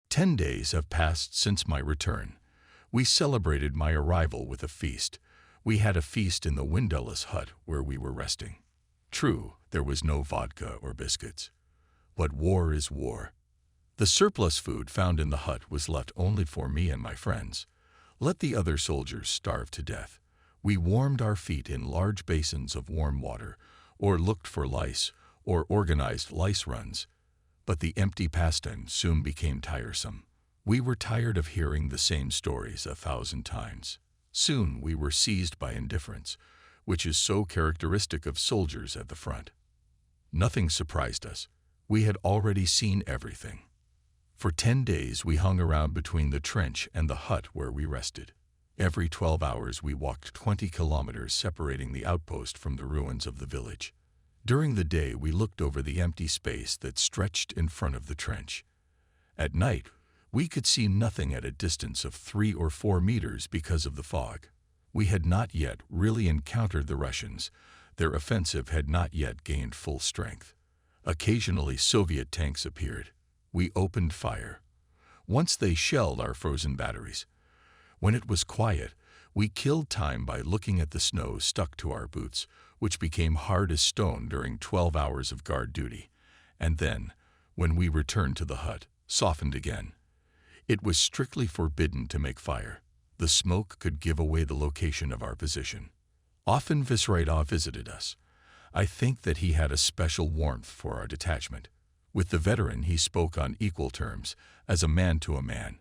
10 days have passed since my return. We celebrated my arrival with a feast. We had a feast in the windowless hut where we were resting. True, there was no vodka or biscuits. But war is war. The surplus food found in the hut was left only for me and my friends. Let the other soldiers starve to death. We warmed our feet in large basins of warm water, or looked for lice, or organized lice runs. But the empty pastime soon became tiresome. We were tired of hearing the same stories 1,000 times. Soon we were seized by indifference, which is so characteristic of soldiers at the front. Nothing surprised us. We had already seen everything. For 10 days we hung around between the trench and the hut where we rested. Every 12 hours we walked 20 kilometers separating the outpost from the ruins of the village. During the day we looked over the empty space that stretched in front of the trench. At night, we could see nothing at a distance of 3 or 4 meters because of the fog. We had not yet really encountered the Russians. Their offensive had not yet gained full strength. Occasionally Soviet tanks appeared. We opened fire. Once they shelled our frozen batteries. When it was quiet, we killed time by looking at the snow stuck to our boots, which became hard as stone during 12 hours of guard duty, and then, when we returned to the hut, softened again. It was strictly forbidden to make fire. The smoke could give away the location of our position. Often Viceroy visited us. I think that he had a special warmth for our detachment. With the veteran he spoke on equal terms, as a man to a man.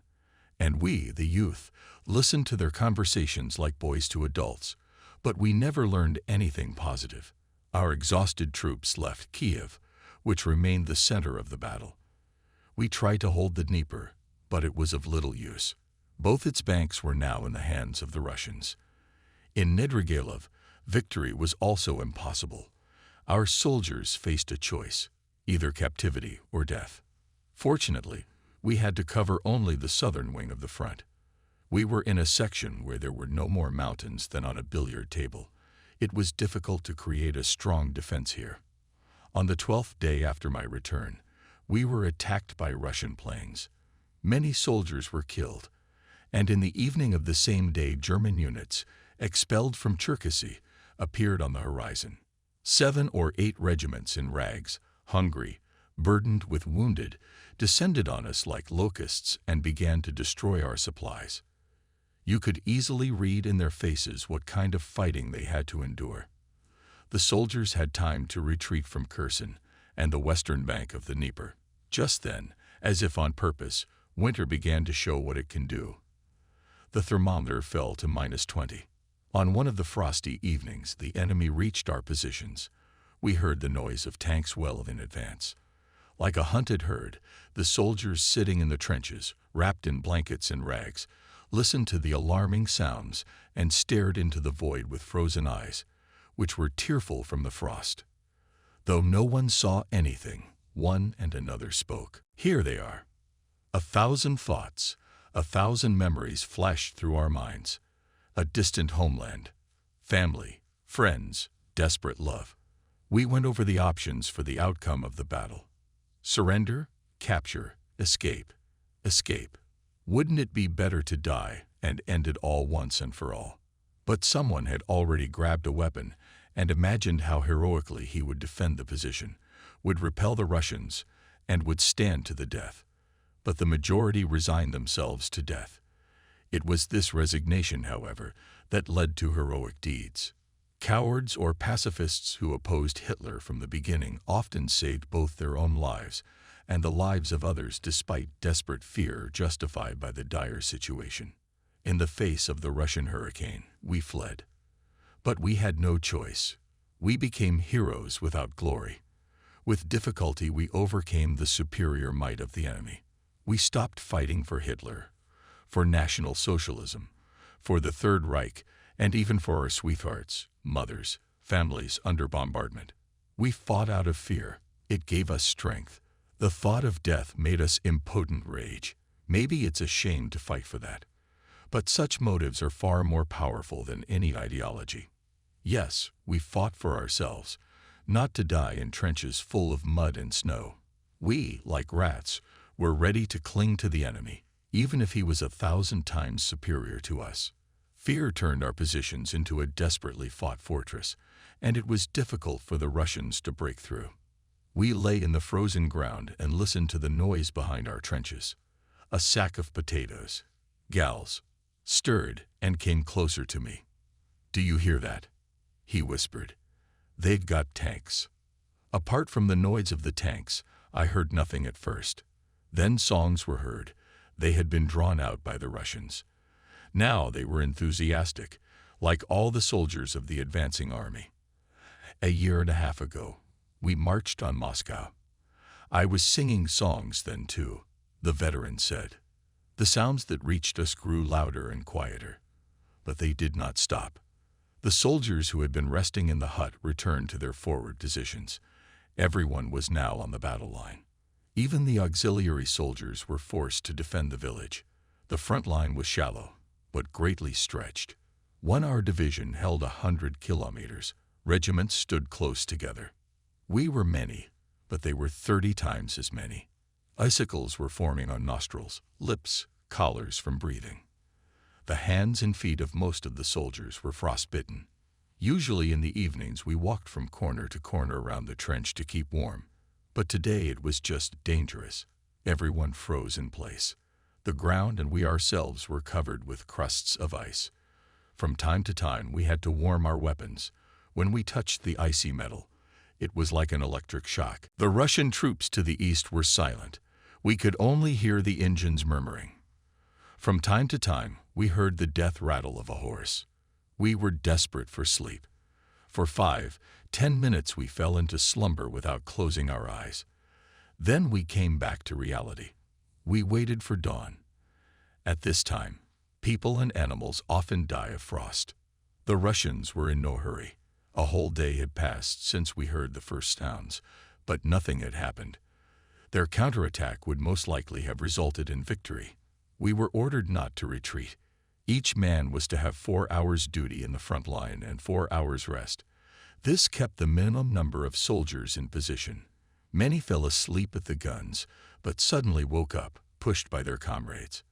And we, the youth, listened to their conversations like boys to adults. But we never learned anything positive. Our exhausted troops left Kiev, which remained the center of the battle. We tried to hold the Dnieper, but it was of little use. Both its banks were now in the hands of the Russians. In Nedrigilov, victory was also impossible. Our soldiers faced a choice, either captivity or death. Fortunately, we had to cover only the southern wing of the front. We were in a section where there were no more mountains than on a billiard table. It was difficult to create a strong defense here. On the 12th day after my return, we were attacked by Russian planes. Many soldiers were killed, and in the evening of the same day German units, expelled from Cherkasy, appeared on the horizon. 7 or 8 regiments in rags, hungry, burdened with wounded, descended on us like locusts and began to destroy our supplies. You could easily read in their faces what kind of fighting they had to endure. The soldiers had time to retreat from Kherson and the western bank of the Dnieper. Just then, as if on purpose, winter began to show what it can do. The thermometer fell to -20. On one of the frosty evenings, the enemy reached our positions. We heard the noise of tanks well in advance. Like a hunted herd, the soldiers sitting in the trenches, wrapped in blankets and rags, listened to the alarming sounds and stared into the void with frozen eyes, which were tearful from the frost. Though no one saw anything, one and another spoke. Here they are. 1,000 thoughts, 1,000 memories flashed through our minds. A distant homeland, family, friends, desperate love. We went over the options for the outcome of the battle. Surrender, capture, escape, escape. Wouldn't it be better to die and end it all once and for all? But someone had already grabbed a weapon and imagined how heroically he would defend the position, would repel the Russians, and would stand to the death. But the majority resigned themselves to death. It was this resignation, however, that led to heroic deeds. Cowards or pacifists who opposed Hitler from the beginning often saved both their own lives and the lives of others despite desperate fear justified by the dire situation. In the face of the Russian hurricane, we fled. But we had no choice. We became heroes without glory. With difficulty, we overcame the superior might of the enemy. We stopped fighting for Hitler, for National Socialism, for the Third Reich, and even for our sweethearts, mothers, families under bombardment. We fought out of fear. It gave us strength. The thought of death made us impotent rage. Maybe it's a shame to fight for that. But such motives are far more powerful than any ideology. Yes, we fought for ourselves, not to die in trenches full of mud and snow. We, like rats, were ready to cling to the enemy, even if he was 1,000 times superior to us. Fear turned our positions into a desperately fought fortress, and it was difficult for the Russians to break through. We lay in the frozen ground and listened to the noise behind our trenches. A sack of potatoes, gals, stirred and came closer to me. "Do you hear that?" he whispered. "They've got tanks." Apart from the noise of the tanks, I heard nothing at first. Then songs were heard. They had been drawn out by the Russians. Now they were enthusiastic, like all the soldiers of the advancing army. A year and a half ago, we marched on Moscow. I was singing songs then too, the veteran said. The sounds that reached us grew louder and quieter. But they did not stop. The soldiers who had been resting in the hut returned to their forward positions. Everyone was now on the battle line. Even the auxiliary soldiers were forced to defend the village. The front line was shallow, but greatly stretched. Our division held 100 kilometers. Regiments stood close together. We were many, but they were 30 times as many. Icicles were forming on nostrils, lips, collars from breathing. The hands and feet of most of the soldiers were frostbitten. Usually in the evenings we walked from corner to corner around the trench to keep warm. But today it was just dangerous. Everyone froze in place. The ground and we ourselves were covered with crusts of ice. From time to time we had to warm our weapons. When we touched the icy metal, it was like an electric shock. The Russian troops to the east were silent. We could only hear the engines murmuring. From time to time we heard the death rattle of a horse. We were desperate for sleep. For 5-10 minutes we fell into slumber without closing our eyes. Then we came back to reality. We waited for dawn. At this time, people and animals often die of frost. The Russians were in no hurry. A whole day had passed since we heard the first sounds, but nothing had happened. Their counterattack would most likely have resulted in victory. We were ordered not to retreat. Each man was to have 4 hours duty in the front line and 4 hours rest. This kept the minimum number of soldiers in position. Many fell asleep at the guns, but suddenly woke up, pushed by their comrades.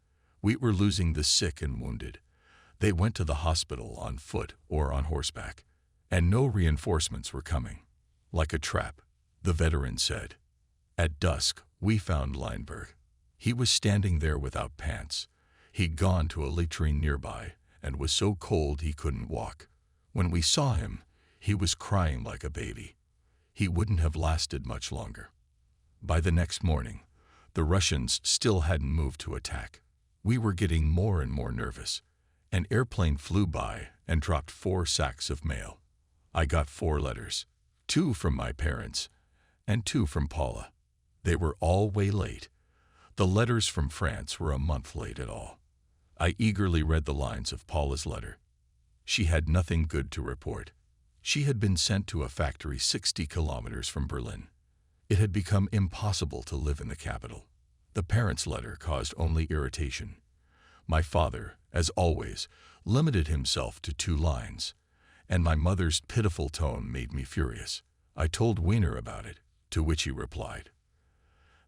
We were losing the sick and wounded. They went to the hospital on foot or on horseback, and no reinforcements were coming. Like a trap, the veteran said. At dusk, we found Leinberg. He was standing there without pants. He'd gone to a latrine nearby and was so cold he couldn't walk. When we saw him, he was crying like a baby. He wouldn't have lasted much longer. By the next morning, the Russians still hadn't moved to attack. We were getting more and more nervous. An airplane flew by and dropped 4 sacks of mail. I got 4 letters, 2 from my parents and 2 from Paula. They were all way late. The letters from France were a month late at all. I eagerly read the lines of Paula's letter. She had nothing good to report. She had been sent to a factory 60 kilometers from Berlin. It had become impossible to live in the capital. The parents' letter caused only irritation. My father, as always, limited himself to 2 lines, and my mother's pitiful tone made me furious. I told Wiener about it, to which he replied,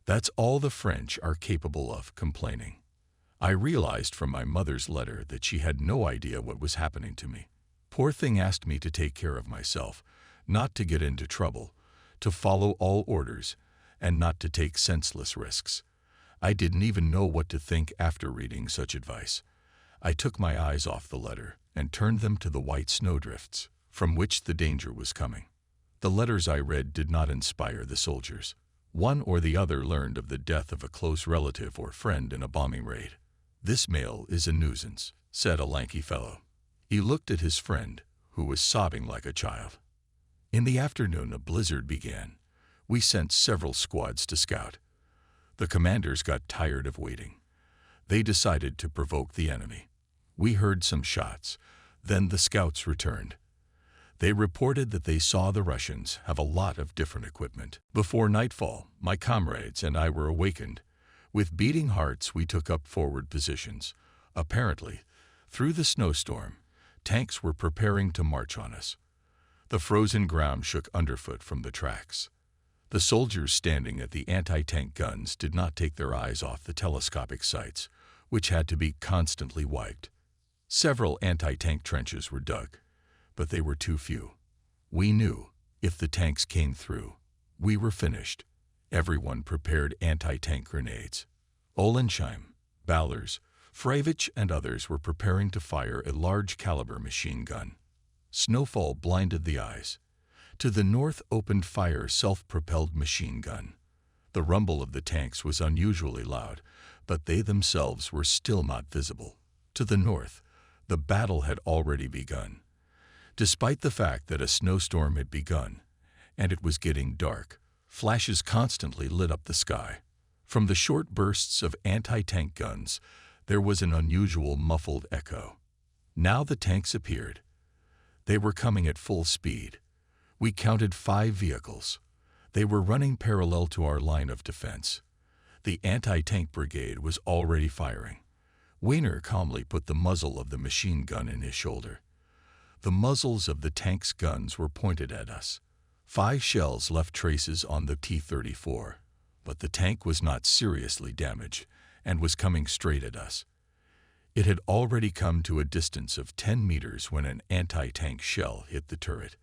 "That's all the French are capable of, complaining." I realized from my mother's letter that she had no idea what was happening to me. Poor thing asked me to take care of myself, not to get into trouble, to follow all orders, and not to take senseless risks. I didn't even know what to think after reading such advice. I took my eyes off the letter and turned them to the white snowdrifts, from which the danger was coming. The letters I read did not inspire the soldiers. One or the other learned of the death of a close relative or friend in a bombing raid. "This mail is a nuisance," said a lanky fellow. He looked at his friend, who was sobbing like a child. In the afternoon, a blizzard began. We sent several squads to scout. The commanders got tired of waiting. They decided to provoke the enemy. We heard some shots. Then the scouts returned. They reported that they saw the Russians have a lot of different equipment. Before nightfall, my comrades and I were awakened. With beating hearts, we took up forward positions. Apparently, through the snowstorm, tanks were preparing to march on us. The frozen ground shook underfoot from the tracks. The soldiers standing at the anti-tank guns did not take their eyes off the telescopic sights, which had to be constantly wiped. Several anti-tank trenches were dug, but they were too few. We knew, if the tanks came through, we were finished. Everyone prepared anti-tank grenades. Olensheim, Ballers, Fravich and others were preparing to fire a large-caliber machine gun. Snowfall blinded the eyes. To the north opened fire self-propelled machine gun. The rumble of the tanks was unusually loud, but they themselves were still not visible. To the north, the battle had already begun. Despite the fact that a snowstorm had begun, and it was getting dark, flashes constantly lit up the sky. From the short bursts of anti-tank guns, there was an unusual muffled echo. Now the tanks appeared. They were coming at full speed. We counted 5 vehicles. They were running parallel to our line of defense. The anti-tank brigade was already firing. Weiner calmly put the muzzle of the machine gun in his shoulder. The muzzles of the tank's guns were pointed at us. 5 shells left traces on the T-34, but the tank was not seriously damaged and was coming straight at us. It had already come to a distance of 10 meters when an anti-tank shell hit the turret.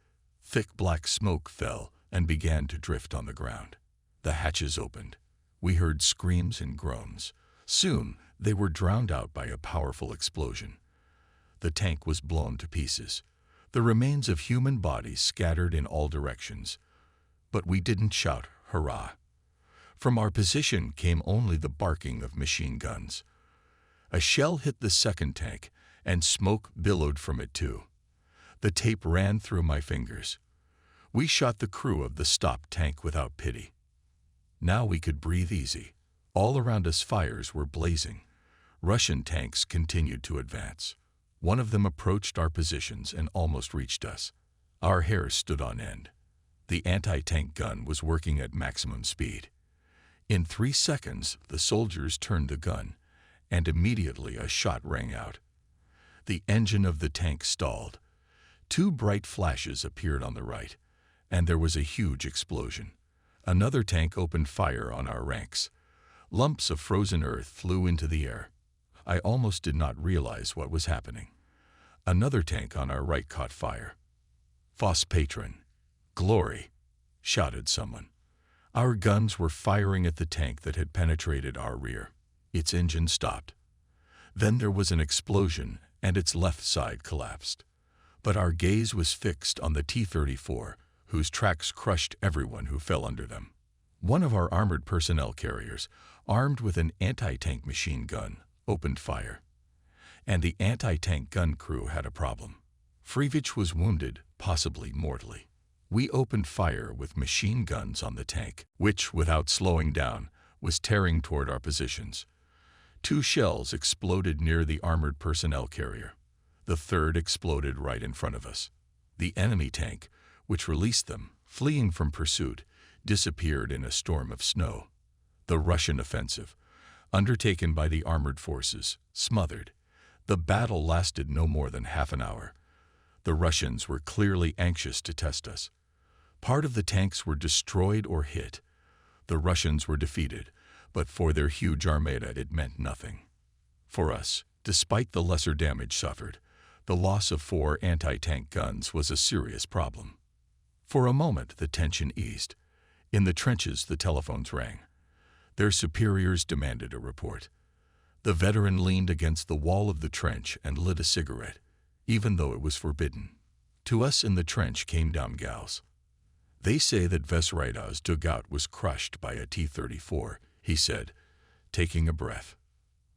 Thick black smoke fell and began to drift on the ground. The hatches opened. We heard screams and groans. Soon, they were drowned out by a powerful explosion. The tank was blown to pieces. The remains of human bodies scattered in all directions. But we didn't shout, "Hurrah!" From our position came only the barking of machine guns. A shell hit the second tank, and smoke billowed from it too. The tape ran through my fingers. We shot the crew of the stopped tank without pity. Now we could breathe easy. All around us fires were blazing. Russian tanks continued to advance. One of them approached our positions and almost reached us. Our hair stood on end. The anti-tank gun was working at maximum speed. In 3 seconds, the soldiers turned the gun, and immediately a shot rang out. The engine of the tank stalled. 2 bright flashes appeared on the right, and there was a huge explosion. Another tank opened fire on our ranks. Lumps of frozen earth flew into the air. I almost did not realize what was happening. Another tank on our right caught fire. "Foss Patron! Glory!" shouted someone. Our guns were firing at the tank that had penetrated our rear. Its engine stopped. Then there was an explosion, and its left side collapsed. But our gaze was fixed on the T-34, whose tracks crushed everyone who fell under them. One of our armored personnel carriers, armed with an anti-tank machine gun, opened fire. And the anti-tank gun crew had a problem. Fravich was wounded, possibly mortally. We opened fire with machine guns on the tank, which, without slowing down, was tearing toward our positions. 2 shells exploded near the armored personnel carrier. The third exploded right in front of us. The enemy tank, which released them, fleeing from pursuit, disappeared in a storm of snow. The Russian offensive, undertaken by the armored forces, smothered. The battle lasted no more than half an hour. The Russians were clearly anxious to test us. Part of the tanks were destroyed or hit. The Russians were defeated, but for their huge armada it meant nothing. For us, despite the lesser damage suffered, the loss of 4 anti-tank guns was a serious problem. For a moment the tension eased. In the trenches the telephones rang. Their superiors demanded a report. The veteran leaned against the wall of the trench and lit a cigarette, even though it was forbidden. To us in the trench came down gals. "They say that Vesraida's dugout was crushed by a T-34, he said, taking a breath.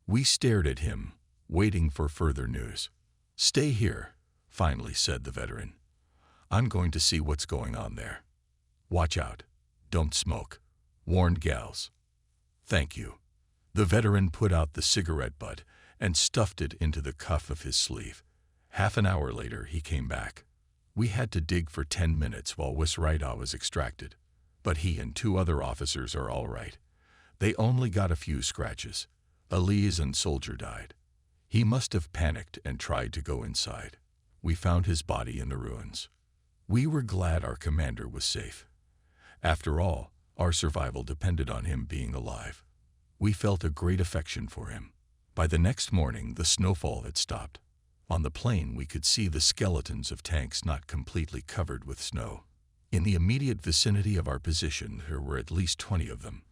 We stared at him, waiting for further news. "Stay here," finally said the veteran. "I'm going to see what's going on there." "Watch out. Don't smoke," warned gals. "Thank you." The veteran put out the cigarette butt and stuffed it into the cuff of his sleeve. Half an hour later, he came back. We had to dig for 10 minutes while Vesraida was extracted, but he and 2 other officers are all right. They only got a few scratches. A liaison soldier died. He must have panicked and tried to go inside. We found his body in the ruins. We were glad our commander was safe. After all, Our survival depended on him being alive. We felt a great affection for him. By the next morning, the snowfall had stopped. On the plain, we could see the skeletons of tanks not completely covered with snow. In the immediate vicinity of our position, there were at least 20 of them.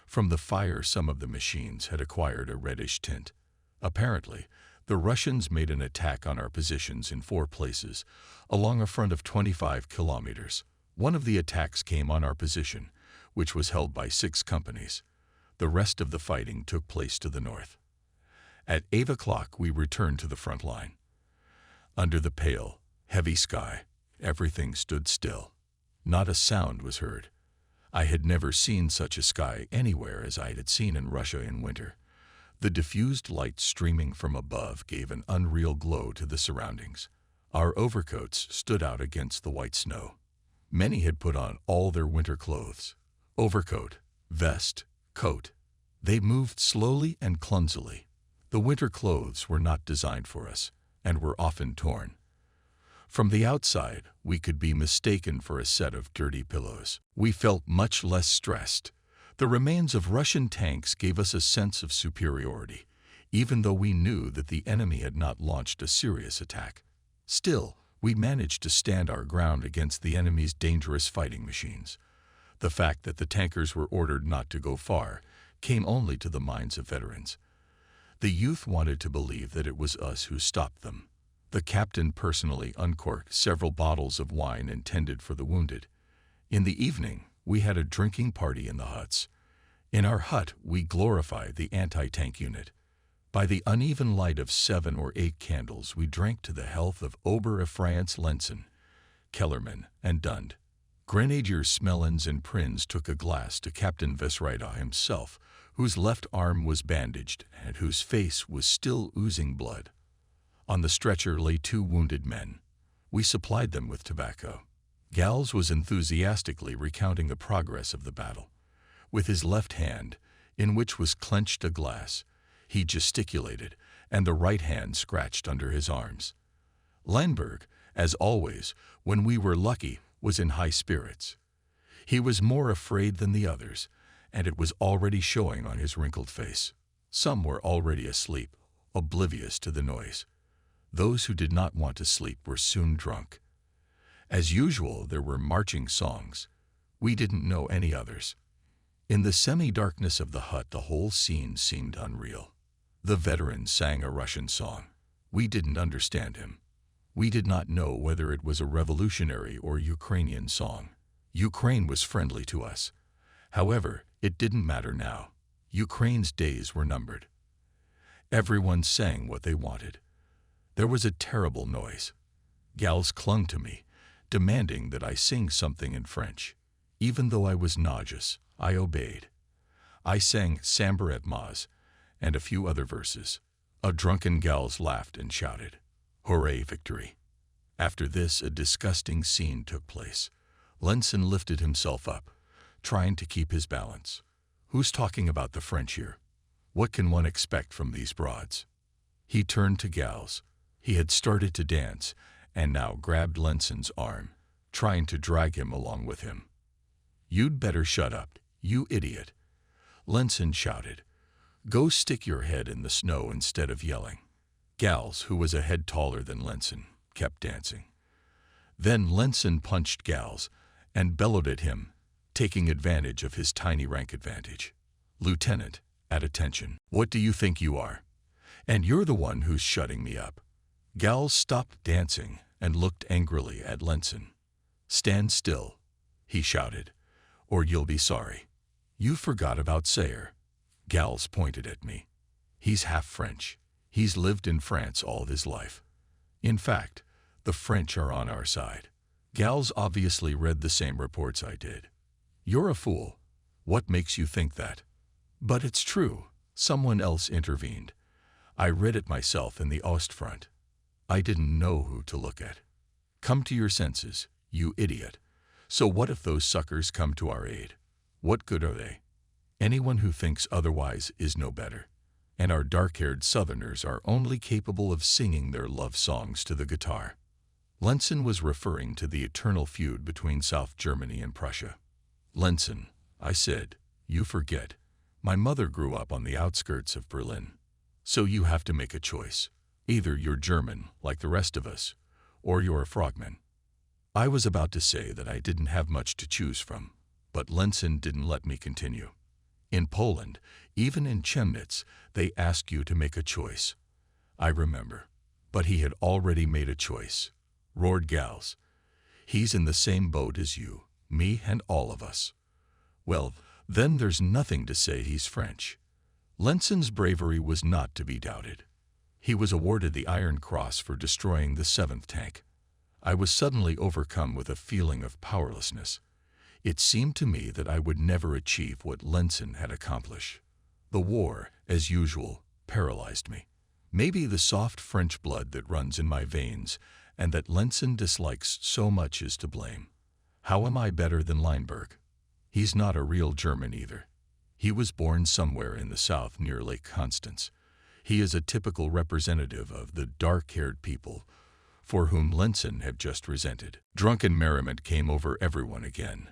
From the fire, some of the machines had acquired a reddish tint. Apparently, the Russians made an attack on our positions in 4 places, along a front of 25 kilometers. One of the attacks came on our position, which was held by 6 companies. The rest of the fighting took place to the north. At 8 o'clock, we returned to the front line. Under the pale, heavy sky, everything stood still. Not a sound was heard. I had never seen such a sky anywhere as I had seen in Russia in winter. The diffused light streaming from above gave an unreal glow to the surroundings. Our overcoats stood out against the white snow. Many had put on all their winter clothes. Overcoat, vest, coat. They moved slowly and clumsily. The winter clothes were not designed for us, and were often torn. From the outside, we could be mistaken for a set of dirty pillows. We felt much less stressed. The remains of Russian tanks gave us a sense of superiority, even though we knew that the enemy had not launched a serious attack. Still, we managed to stand our ground against the enemy's dangerous fighting machines. The fact that the tankers were ordered not to go far came only to the minds of veterans. The youth wanted to believe that it was us who stopped them. The captain personally uncorked several bottles of wine intended for the wounded. In the evening, we had a drinking party in the huts. In our hut, we glorified the anti-tank unit. By the uneven light of 7 or 8 candles, we drank to the health of Ober-Efreienz Lenzen, Kellerman, and Dund. Grenadiers Smellens and Prins took a glass to Captain Vesrida himself, whose left arm was bandaged and whose face was still oozing blood. On the stretcher lay 2 wounded men. We supplied them with tobacco. Gals was enthusiastically recounting the progress of the battle. With his left hand, in which was clenched a glass, he gesticulated, and the right hand scratched under his arms. Leinberg, as always, when we were lucky, was in high spirits. He was more afraid than the others, and it was already showing on his wrinkled face. Some were already asleep, oblivious to the noise. Those who did not want to sleep were soon drunk. As usual, there were marching songs. We didn't know any others. In the semi-darkness of the hut, the whole scene seemed unreal. The veteran sang a Russian song. We didn't understand him. We did not know whether it was a revolutionary or Ukrainian song. Ukraine was friendly to us. However, it didn't matter now. Ukraine's days were numbered. Everyone sang what they wanted. There was a terrible noise. Gals clung to me, demanding that I sing something in French. Even though I was nauseous, I obeyed. I sang Samber et Maz and a few other verses. A drunken gals laughed and shouted, "Hooray, victory!" After this, a disgusting scene took place. Lenson lifted himself up, trying to keep his balance. Who's talking about the French here? What can one expect from these broads? He turned to Gals. He had started to dance, and now grabbed Lenson's arm, trying to drag him along with him. "You'd better shut up, you idiot," Lenson shouted. "Go stick your head in the snow instead of yelling." Gals, who was a head taller than Lenson, kept dancing. Then Lenson punched Gals and bellowed at him, taking advantage of his tiny rank advantage. "Lieutenant, at attention. What do you think you are? And you're the one who's shutting me up." Gals stopped dancing and looked angrily at Lenson. "Stand still," he shouted, "or you'll be sorry. You forgot about Sayer." Gals pointed at me. "He's half French. He's lived in France all his life. In fact, the French are on our side." Gals obviously read the same reports I did. "You're a fool. What makes you think that?" "But it's true," someone else intervened. "I read it myself in the Ostfront. I didn't know who to look at." "Come to your senses, you idiot. So what if those suckers come to our aid? What good are they? Anyone who thinks otherwise is no better. And our dark-haired Southerners are only capable of singing their love songs to the guitar." Lenson was referring to the eternal feud between South Germany and Prussia. Lenson, I said. You forget. My mother grew up on the outskirts of Berlin. So you have to make a choice. Either you're German, like the rest of us, or you're a frogman. I was about to say that I didn't have much to choose from, but Lenson didn't let me continue. In Poland, even in Chemnitz, they ask you to make a choice. I remember. But he had already made a choice, roared Gals. He's in the same boat as you, me and all of us. Well, then there's nothing to say he's French. Lenson's bravery was not to be doubted. He was awarded the Iron Cross for destroying the 7th tank. I was suddenly overcome with a feeling of powerlessness. It seemed to me that I would never achieve what Lenson had accomplished. The war, as usual, paralyzed me. Maybe the soft French blood that runs in my veins and that Lenson dislikes so much is to blame. How am I better than Leinberg? He's not a real German either. He was born somewhere in the south near Lake Constance. He is a typical representative of the dark-haired people for whom Lenson had just resented. Drunken merriment came over everyone again.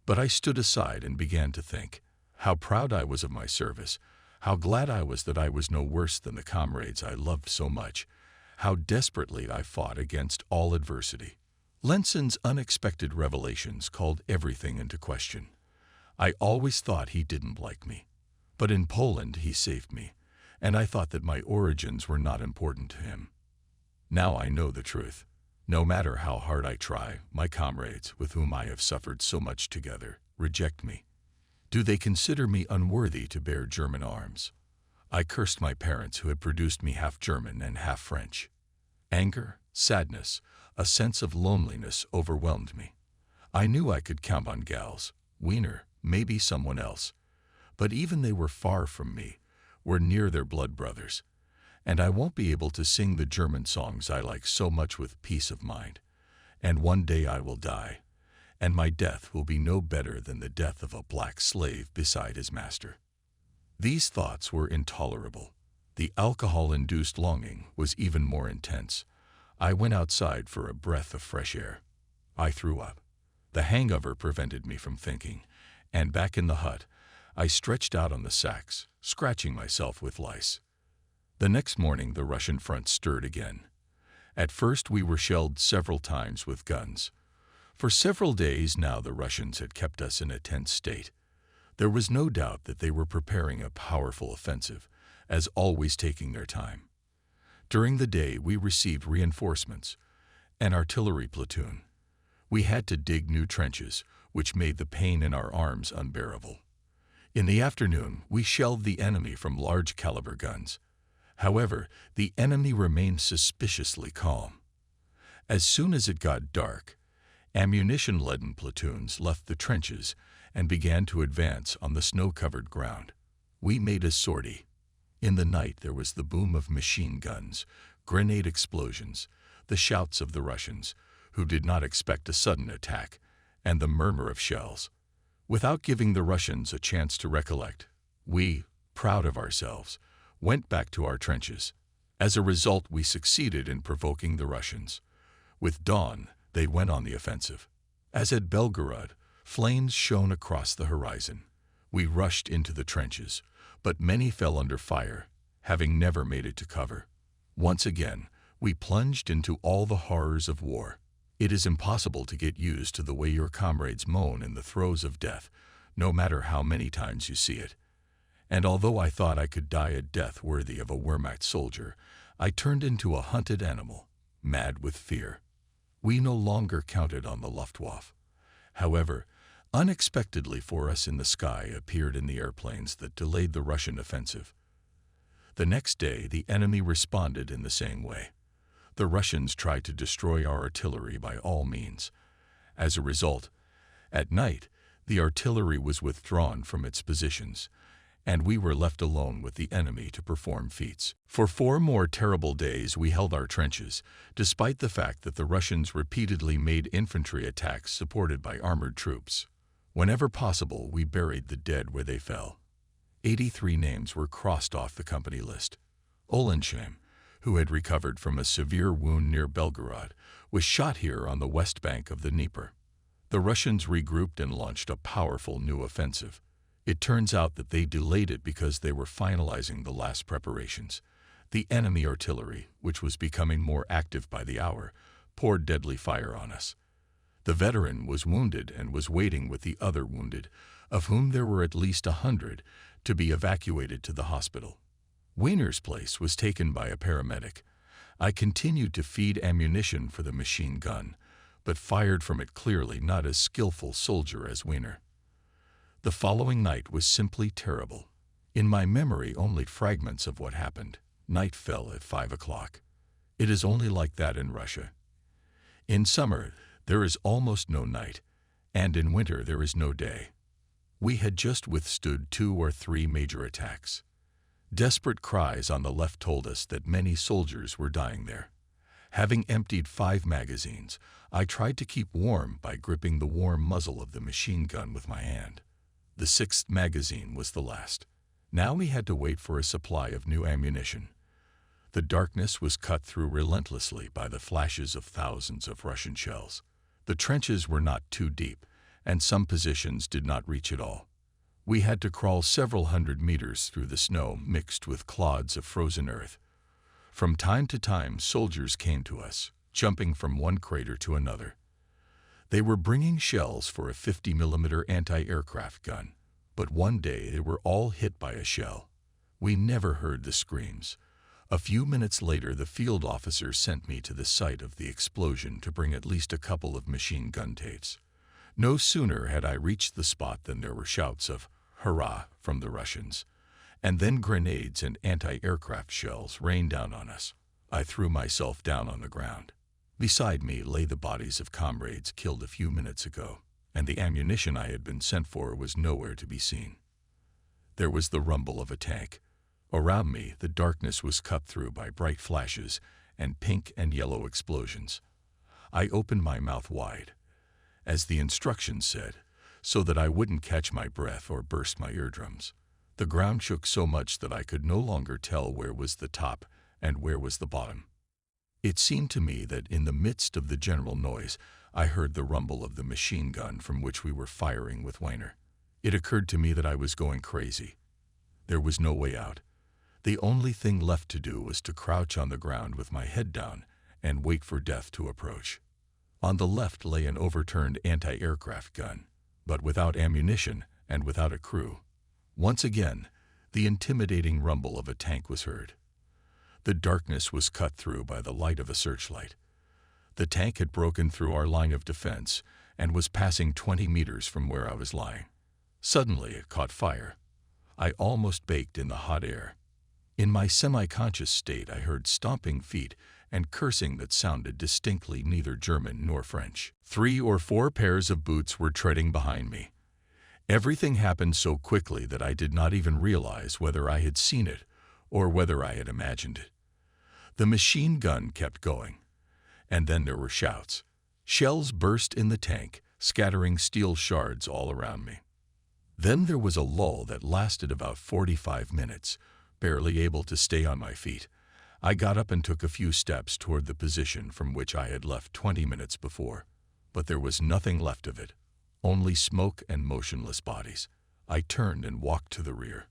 But I stood aside and began to think how proud I was of my service, how glad I was that I was no worse than the comrades I loved so much, how desperately I fought against all adversity. Lenson's unexpected revelations called everything into question. I always thought he didn't like me. But in Poland he saved me, and I thought that my origins were not important to him. Now I know the truth. No matter how hard I try, my comrades, with whom I have suffered so much together, reject me. Do they consider me unworthy to bear German arms? I cursed my parents who had produced me half German and half French. Anger, sadness, a sense of loneliness overwhelmed me. I knew I could count on Gals, Wiener, maybe someone else. But even they were far from me, were near their blood brothers. And I won't be able to sing the German songs I like so much with peace of mind. And one day I will die, and my death will be no better than the death of a black slave beside his master. These thoughts were intolerable. The alcohol-induced longing was even more intense. I went outside for a breath of fresh air. I threw up. The hangover prevented me from thinking, and back in the hut, I stretched out on the sacks, scratching myself with lice. The next morning the Russian front stirred again. At first we were shelled several times with guns. For several days now the Russians had kept us in a tense state. There was no doubt that they were preparing a powerful offensive, as always taking their time. During the day we received reinforcements, an artillery platoon. We had to dig new trenches, which made the pain in our arms unbearable. In the afternoon we shelled the enemy from large caliber guns. However, the enemy remained suspiciously calm. As soon as it got dark, ammunition-laden platoons left the trenches and began to advance on the snow-covered ground. We made a sortie. In the night there was the boom of machine guns, grenade explosions, the shouts of the Russians, who did not expect a sudden attack, and the murmur of shells. Without giving the Russians a chance to recollect, we, proud of ourselves, went back to our trenches. As a result, we succeeded in provoking the Russians. With dawn, they went on the offensive. As at Belgorod, flames shone across the horizon. We rushed into the trenches, but many fell under fire, having never made it to cover. Once again, we plunged into all the horrors of war. It is impossible to get used to the way your comrades moan in the throes of death, no matter how many times you see it. And although I thought I could die a death worthy of a Wehrmacht soldier, I turned into a hunted animal, mad with fear. We no longer counted on the Luftwaffe. However, unexpectedly for us in the sky appeared in the airplanes that delayed the Russian offensive. The next day, the enemy responded in the same way. The Russians tried to destroy our artillery by all means. As a result, at night, the artillery was withdrawn from its positions, and we were left alone with the enemy to perform feats. For 4 more terrible days we held our trenches, despite the fact that the Russians repeatedly made infantry attacks supported by armored troops. Whenever possible, we buried the dead where they fell. 83 names were crossed off the company list. Olenheim, who had recovered from a severe wound near Belgorod, was shot here on the west bank of the Dnieper. The Russians regrouped and launched a powerful new offensive. It turns out that they delayed it because they were finalizing the last preparations. The enemy artillery, which was becoming more active by the hour, poured deadly fire on us. The veteran was wounded and was waiting with the other wounded, of whom there were at least 100, to be evacuated to the hospital. Weiner's place was taken by a paramedic. I continued to feed ammunition for the machine gun, but fired from it clearly not as skillful soldier as Weiner. The following night was simply terrible. In my memory, only fragments of what happened. Night fell at 5 o'clock. It is only like that in Russia. In summer, there is almost no night, and in winter there is no day. We had just withstood 2 or 3 major attacks. Desperate cries on the left told us that many soldiers were dying there. Having emptied 5 magazines, I tried to keep warm by gripping the warm muzzle of the machine gun with my hand. The 6th magazine was the last. Now we had to wait for a supply of new ammunition. The darkness was cut through relentlessly by the flashes of thousands of Russian shells. The trenches were not too deep, and some positions did not reach at all. We had to crawl several hundred meters through the snow mixed with clods of frozen earth. From time to time, soldiers came to us, jumping from one crater to another. They were bringing shells for a 50mm anti-aircraft gun, but one day they were all hit by a shell. We never heard the screams. A few minutes later, the field officer sent me to the site of the explosion to bring at least a couple of machine gun tapes. No sooner had I reached the spot than there were shouts of "Hurrah!" from the Russians, and then grenades and anti-aircraft shells rained down on us. I threw myself down on the ground. Beside me lay the bodies of comrades killed a few minutes ago, and the ammunition I had been sent for was nowhere to be seen. There was the rumble of a tank. Around me, the darkness was cut through by bright flashes and pink and yellow explosions. I opened my mouth wide, as the instructions said, so that I wouldn't catch my breath or burst my eardrums. The ground shook so much that I could no longer tell where was the top and where was the bottom. It seemed to me that in the midst of the general noise, I heard the rumble of the machine gun from which we were firing with Weiner. It occurred to me that I was going crazy. There was no way out. The only thing left to do was to crouch on the ground with my head down and wait for death to approach. On the left lay an overturned anti-aircraft gun, but without ammunition and without a crew. Once again, the intimidating rumble of a tank was heard. The darkness was cut through by the light of a searchlight. The tank had broken through our line of defense and was passing 20 meters from where I was lying. Suddenly, it caught fire. I almost baked in the hot air. In my semi-conscious state, I heard stomping feet and cursing that sounded distinctly neither German nor French. 3 or 4 pairs of boots were treading behind me. Everything happened so quickly that I did not even realize whether I had seen it or whether I had imagined it. The machine gun kept going, and then there were shouts. Shells burst in the tank, scattering steel shards all around me. Then there was a lull that lasted about 45 minutes, barely able to stay on my feet. I got up and took a few steps toward the position from which I had left 20 minutes before, but there was nothing left of it, only smoke and motionless bodies. I turned and walked to the rear.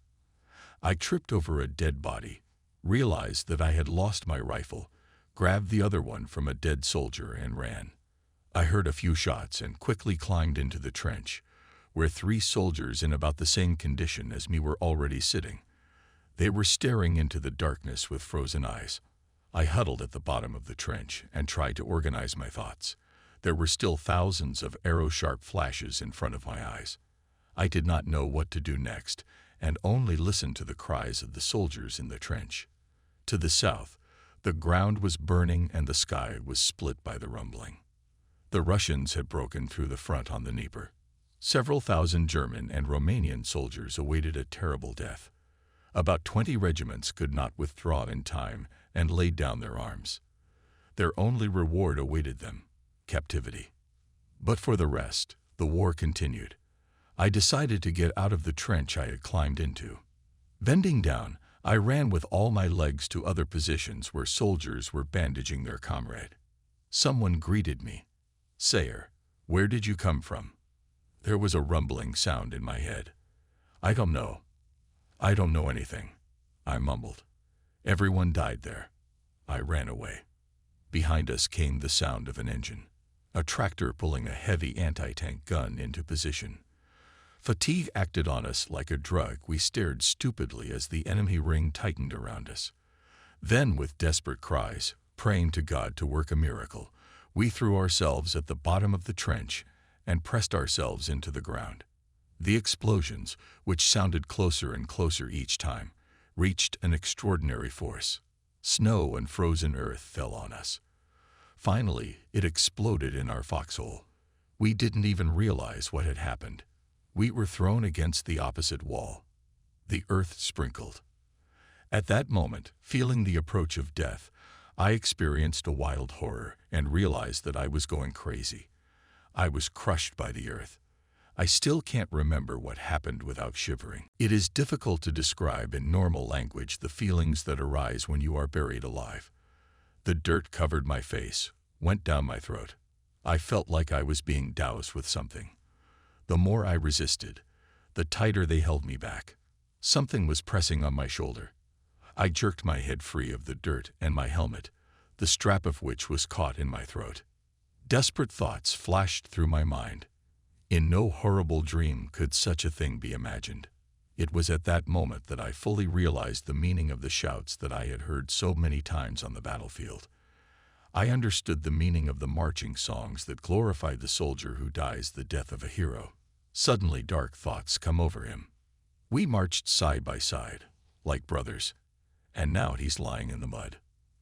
I tripped over a dead body, realized that I had lost my rifle, grabbed the other one from a dead soldier and ran. I heard a few shots and quickly climbed into the trench, where 3 soldiers in about the same condition as me were already sitting. They were staring into the darkness with frozen eyes. I huddled at the bottom of the trench and tried to organize my thoughts. There were still thousands of arrow-sharp flashes in front of my eyes. I did not know what to do next, and only listened to the cries of the soldiers in the trench. To the south, the ground was burning and the sky was split by the rumbling. The Russians had broken through the front on the Dnieper. Several thousand German and Romanian soldiers awaited a terrible death. About 20 regiments could not withdraw in time and laid down their arms. Their only reward awaited them, captivity. But for the rest, the war continued. I decided to get out of the trench I had climbed into. Bending down, I ran with all my legs to other positions where soldiers were bandaging their comrade. Someone greeted me. "Sayer, Where did you come from? There was a rumbling sound in my head. I don't know. I don't know anything, I mumbled. Everyone died there. I ran away. Behind us came the sound of an engine, a tractor pulling a heavy anti-tank gun into position. Fatigue acted on us like a drug. We stared stupidly as the enemy ring tightened around us. Then, with desperate cries, praying to God to work a miracle, we threw ourselves at the bottom of the trench and pressed ourselves into the ground. The explosions, which sounded closer and closer each time, reached an extraordinary force. Snow and frozen earth fell on us. Finally, it exploded in our foxhole. We didn't even realize what had happened. We were thrown against the opposite wall. The earth sprinkled. At that moment, feeling the approach of death, I experienced a wild horror and realized that I was going crazy. I was crushed by the earth. I still can't remember what happened without shivering. It is difficult to describe in normal language the feelings that arise when you are buried alive. The dirt covered my face, went down my throat. I felt like I was being doused with something. The more I resisted, the tighter they held me back. Something was pressing on my shoulder. I jerked my head free of the dirt and my helmet, the strap of which was caught in my throat. Desperate thoughts flashed through my mind. In no horrible dream could such a thing be imagined. It was at that moment that I fully realized the meaning of the shouts that I had heard so many times on the battlefield. I understood the meaning of the marching songs that glorified the soldier who dies the death of a hero. Suddenly dark thoughts come over him. We marched side by side, like brothers, and now he's lying in the mud.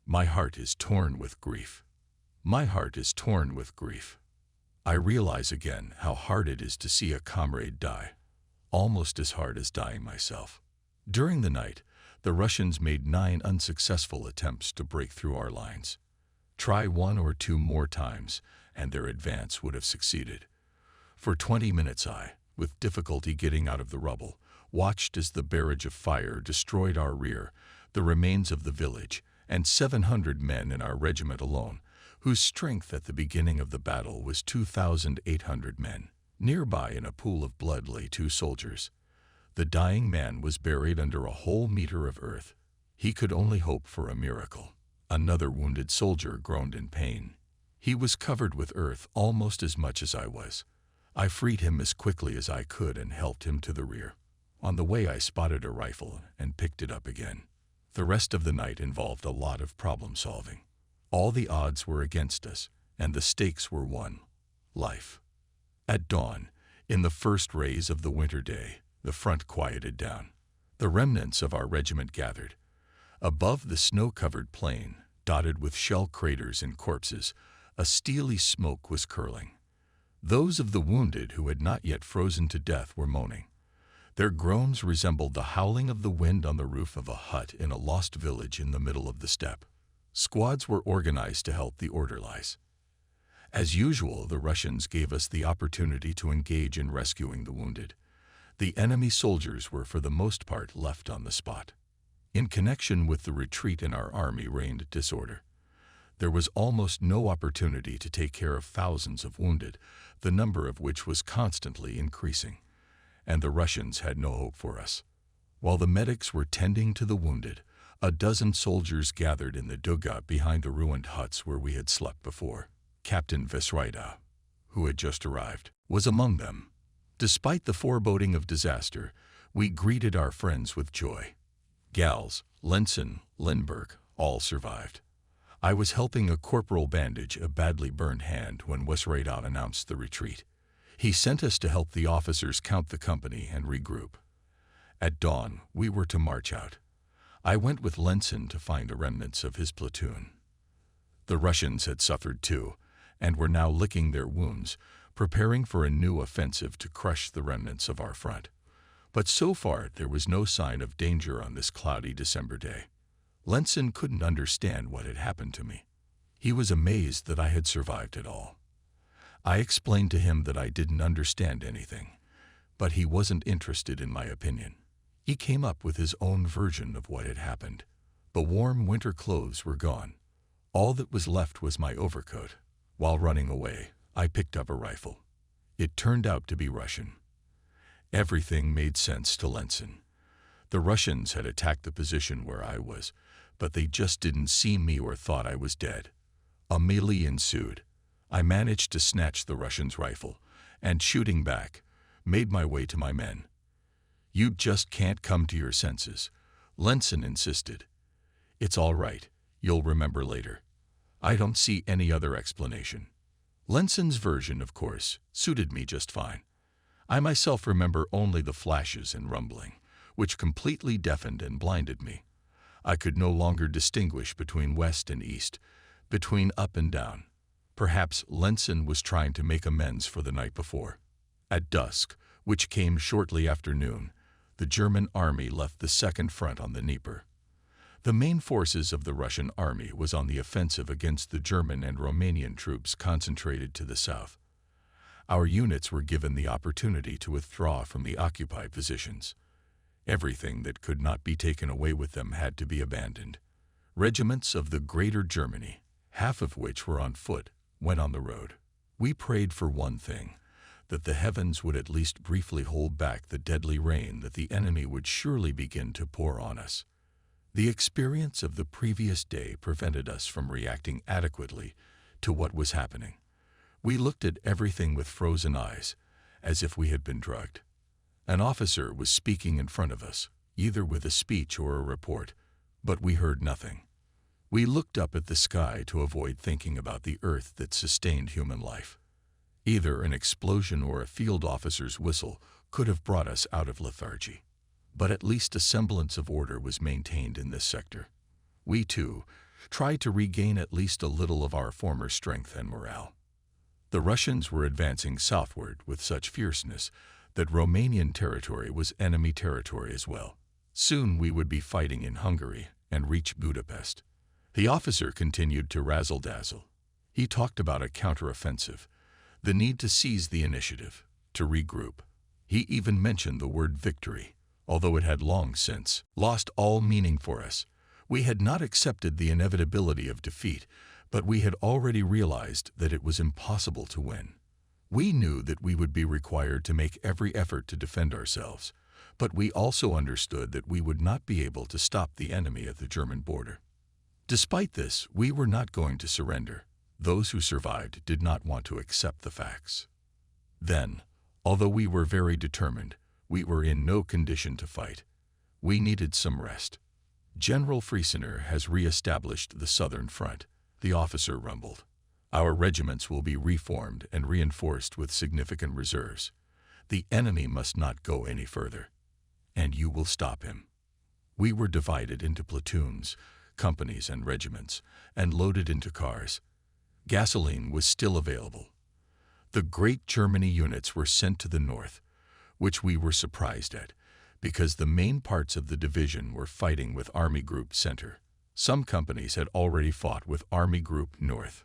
My heart is torn with grief. My heart is torn with grief. I realize again how hard it is to see a comrade die, almost as hard as dying myself. During the night, the Russians made 9 unsuccessful attempts to break through our lines. Try 1 or 2 more times, and their advance would have succeeded. For 20 minutes I, with difficulty getting out of the rubble, watched as the barrage of fire destroyed our rear, the remains of the village, and 700 men in our regiment alone, whose strength at the beginning of the battle was 2,800 men. Nearby in a pool of blood lay 2 soldiers. The dying man was buried under a whole meter of earth. He could only hope for a miracle. Another wounded soldier groaned in pain. He was covered with earth almost as much as I was. I freed him as quickly as I could and helped him to the rear. On the way I spotted a rifle and picked it up again. The rest of the night involved a lot of problem solving. All the odds were against us, and the stakes were one: life. At dawn, in the first rays of the winter day, the front quieted down. The remnants of our regiment gathered. Above the snow-covered plain, dotted with shell craters and corpses, a steely smoke was curling. Those of the wounded who had not yet frozen to death were moaning. Their groans resembled the howling of the wind on the roof of a hut in a lost village in the middle of the steppe. Squads were organized to help the orderlies. As usual, the Russians gave us the opportunity to engage in rescuing the wounded. The enemy soldiers were for the most part left on the spot. In connection with the retreat in our army reigned disorder. There was almost no opportunity to take care of thousands of wounded, the number of which was constantly increasing, and the Russians had no hope for us. While the medics were tending to the wounded, a dozen soldiers gathered in the dugout behind the ruined huts where we had slept before. Captain Vesrida, who had just arrived, was among them. Despite the foreboding of disaster, we greeted our friends with joy. Gals, Lenson, Lindbergh, all survived. I was helping a corporal bandage a badly burned hand when Vesrida announced the retreat. He sent us to help the officers count the company and regroup. At dawn, we were to march out. I went with Lenson to find the remnants of his platoon. The Russians had suffered too, and were now licking their wounds, preparing for a new offensive to crush the remnants of our front. But so far there was no sign of danger on this cloudy December day. Lenson couldn't understand what had happened to me. He was amazed that I had survived it all. I explained to him that I didn't understand anything, but he wasn't interested in my opinion. He came up with his own version of what had happened. The warm winter clothes were gone. All that was left was my overcoat. While running away, I picked up a rifle. It turned out to be Russian. Everything made sense to Lenson. The Russians had attacked the position where I was, but they just didn't see me or thought I was dead. A melee ensued. I managed to snatch the Russian's rifle, and shooting back, made my way to my men. "You just can't come to your senses," Lenson insisted. "It's all right, you'll remember later. I don't see any other explanation." Lenson's version, of course, suited me just fine. I myself remember only the flashes and rumbling, which completely deafened and blinded me. I could no longer distinguish between west and east, between up and down. Perhaps Lenson was trying to make amends for the night before. At dusk, which came shortly after noon, the German army left the second front on the Dnieper. The main forces of the Russian army was on the offensive against the German and Romanian troops concentrated to the south. Our units were given the opportunity to withdraw from the occupied positions. Everything that could not be taken away with them had to be abandoned. Regiments of the Greater Germany, half of which were on foot, went on the road. We prayed for one thing, that the heavens would at least briefly hold back the deadly rain that the enemy would surely begin to pour on us. The experience of the previous day prevented us from reacting adequately to what was happening. We looked at everything with frozen eyes, as if we had been drugged. An officer was speaking in front of us, either with a speech or a report, but we heard nothing. We looked up at the sky to avoid thinking about the earth that sustained human life. Either an explosion or a field officer's whistle could have brought us out of lethargy. But at least a semblance of order was maintained in this sector. We, too, tried to regain at least a little of our former strength and morale. The Russians were advancing southward with such fierceness that Romanian territory was enemy territory as well. Soon we would be fighting in Hungary and reach Budapest. The officer continued to razzle-dazzle. He talked about a counteroffensive, the need to seize the initiative, to regroup. He even mentioned the word victory, although it had long since lost all meaning for us. We had not accepted the inevitability of defeat, but we had already realized that it was impossible to win. We knew that we would be required to make every effort to defend ourselves, but we also understood that we would not be able to stop the enemy at the German border. Despite this, we were not going to surrender. Those who survived did not want to accept the facts. Then, although we were very determined, we were in no condition to fight. We needed some rest. "General Friesener has re-established the southern front," the officer rumbled. "Our regiments will be reformed and reinforced with significant reserves. The enemy must not go any further, and you will stop him." We were divided into platoons, companies, and regiments, and loaded into cars. Gasoline was still available. The Great Germany units were sent to the north, which we were surprised at, because the main parts of the division were fighting with Army Group Center. Some companies had already fought with Army Group North.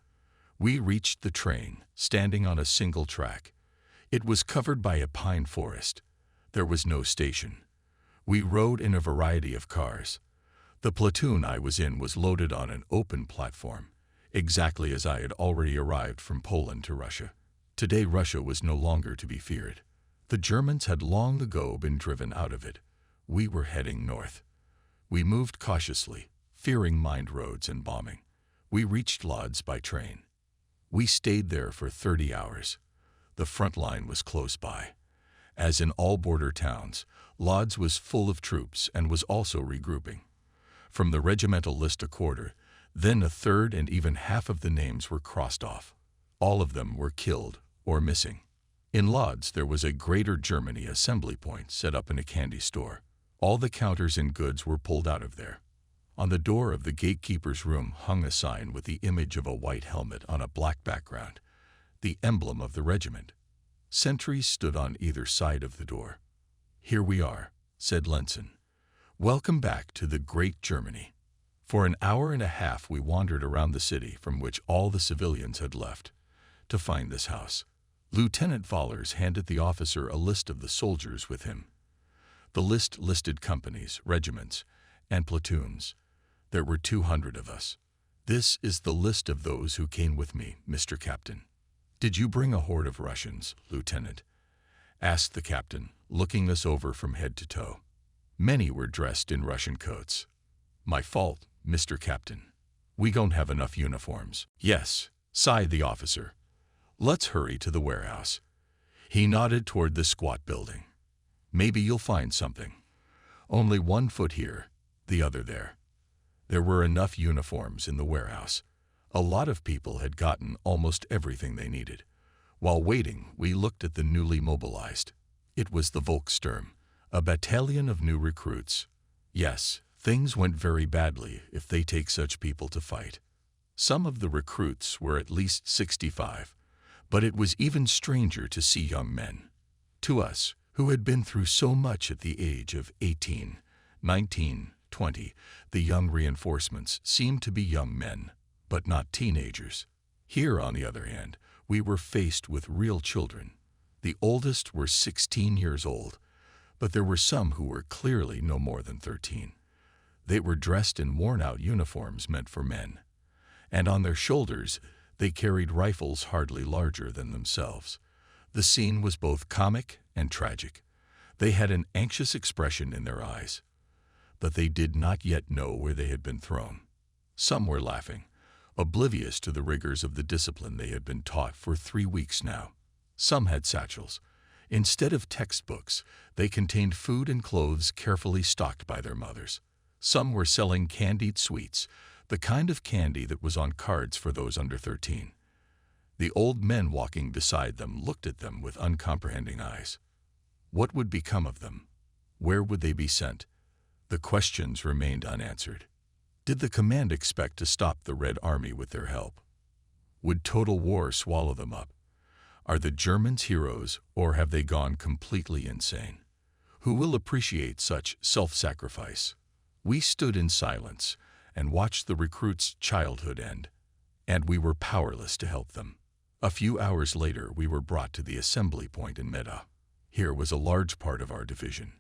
We reached the train, standing on a single track. It was covered by a pine forest. There was no station. We rode in a variety of cars. The platoon I was in was loaded on an open platform, exactly as I had already arrived from Poland to Russia. Today Russia was no longer to be feared. The Germans had long ago been driven out of it. We were heading north. We moved cautiously, fearing mined roads and bombing. We reached Lodz by train. We stayed there for 30 hours. The front line was close by. As in all border towns, Lodz was full of troops and was also regrouping. From the regimental list a quarter, then a third, and even half of the names were crossed off. All of them were killed or missing. In Lodz, there was a Greater Germany assembly point set up in a candy store. All the counters and goods were pulled out of there. On the door of the gatekeeper's room hung a sign with the image of a white helmet on a black background, the emblem of the regiment. Sentries stood on either side of the door. "Here we are," said Lenson. "Welcome back to the Great Germany." For an hour and a half we wandered around the city from which all the civilians had left, to find this house. Lieutenant Vollers handed the officer a list of the soldiers with him. The list listed companies, regiments, and platoons. There were 200 of us. "This is the list of those who came with me, Mr. Captain." "Did you bring a horde of Russians, Lieutenant?" asked the captain, looking us over from head to toe. Many were dressed in Russian coats. "My fault, Mr. Captain. We don't have enough uniforms." "Yes," sighed the officer. "Let's hurry to the warehouse." He nodded toward the squat building. "Maybe you'll find something. Only one foot here, the other there." There were enough uniforms in the warehouse. A lot of people had gotten almost everything they needed. While waiting, we looked at the newly mobilized. It was the Volkssturm, a battalion of new recruits. Yes, things went very badly if they take such people to fight. Some of the recruits were at least 65, but it was even stranger to see young men. To us, who had been through so much at the age of 18, 19, 20, the young reinforcements seemed to be young men, but not teenagers. Here, on the other hand, we were faced with real children. The oldest were 16 years old, but there were some who were clearly no more than 13. They were dressed in worn-out uniforms meant for men, and on their shoulders they carried rifles hardly larger than themselves. The scene was both comic and tragic. They had an anxious expression in their eyes, but they did not yet know where they had been thrown. Some were laughing, oblivious to the rigors of the discipline they had been taught for 3 weeks now. Some had satchels. Instead of textbooks, they contained food and clothes carefully stocked by their mothers. Some were selling candied sweets, the kind of candy that was on cards for those under 13. The old men walking beside them looked at them with uncomprehending eyes. What would become of them? Where would they be sent? The questions remained unanswered. Did the command expect to stop the Red Army with their help? Would total war swallow them up? Are the Germans heroes, or have they gone completely insane? Who will appreciate such self-sacrifice? We stood in silence and watched the recruits' childhood end, and we were powerless to help them. A few hours later, we were brought to the assembly point in Meda. Here was a large part of our division,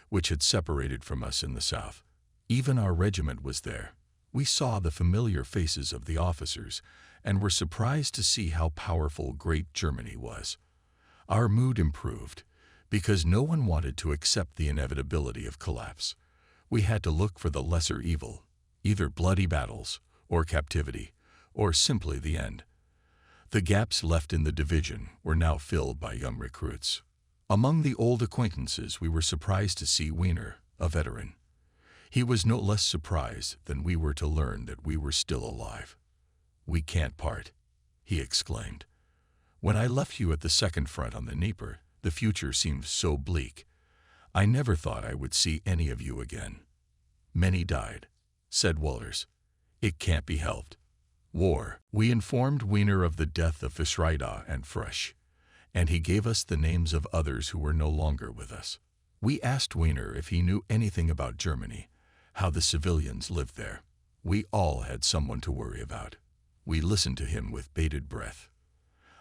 which had separated from us in the south. Even our regiment was there. We saw the familiar faces of the officers and were surprised to see how powerful great Germany was. Our mood improved because no one wanted to accept the inevitability of collapse. We had to look for the lesser evil, either bloody battles or captivity, or simply the end. The gaps left in the division were now filled by young recruits. Among the old acquaintances, we were surprised to see Wiener, a veteran. He was no less surprised than we were to learn that we were still alive. "We can't part," he exclaimed. "When I left you at the second front on the Dnieper, the future seemed so bleak. I never thought I would see any of you again." "Many died," said Wohlers. "It can't be helped. War." We informed Wiener of the death of Fischreida and Frisch, and he gave us the names of others who were no longer with us. We asked Wiener if he knew anything about Germany, how the civilians lived there. We all had someone to worry about. We listened to him with bated breath.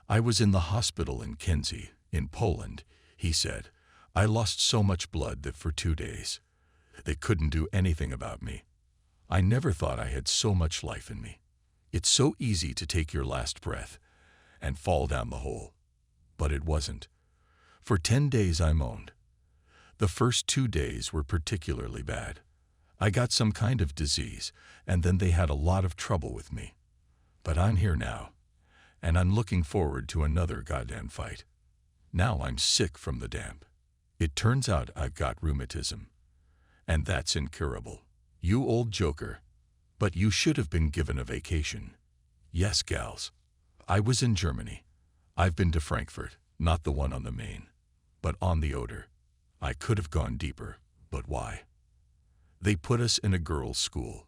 "I was in the hospital in Kielce, in Poland," he said. "I lost so much blood that for 2 days, they couldn't do anything about me. I never thought I had so much life in me. It's so easy to take your last breath and fall down the hole. But it wasn't. For 10 days I moaned. The first 2 days were particularly bad. I got some kind of disease, and then they had a lot of trouble with me. But I'm here now, and I'm looking forward to another goddamn fight. Now I'm sick from the damp. It turns out I've got rheumatism, and that's incurable. You old joker. But you should have been given a vacation." "Yes, gals. I was in Germany. I've been to Frankfurt, not the one on the Main, but on the Oder. I could have gone deeper, but why? They put us in a girls' school.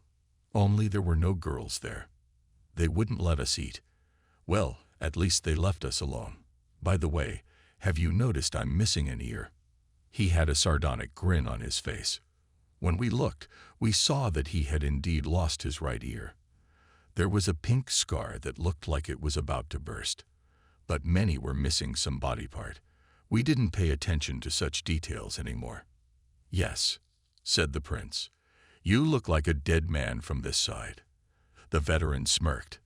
Only there were no girls there. They wouldn't let us eat. Well, at least they left us alone. By the way, have you noticed I'm missing an ear?" He had a sardonic grin on his face. When we looked, we saw that he had indeed lost his right ear. There was a pink scar that looked like it was about to burst, but many were missing some body part. We didn't pay attention to such details anymore. "Yes," said the prince. "You look like a dead man from this side." The veteran smirked.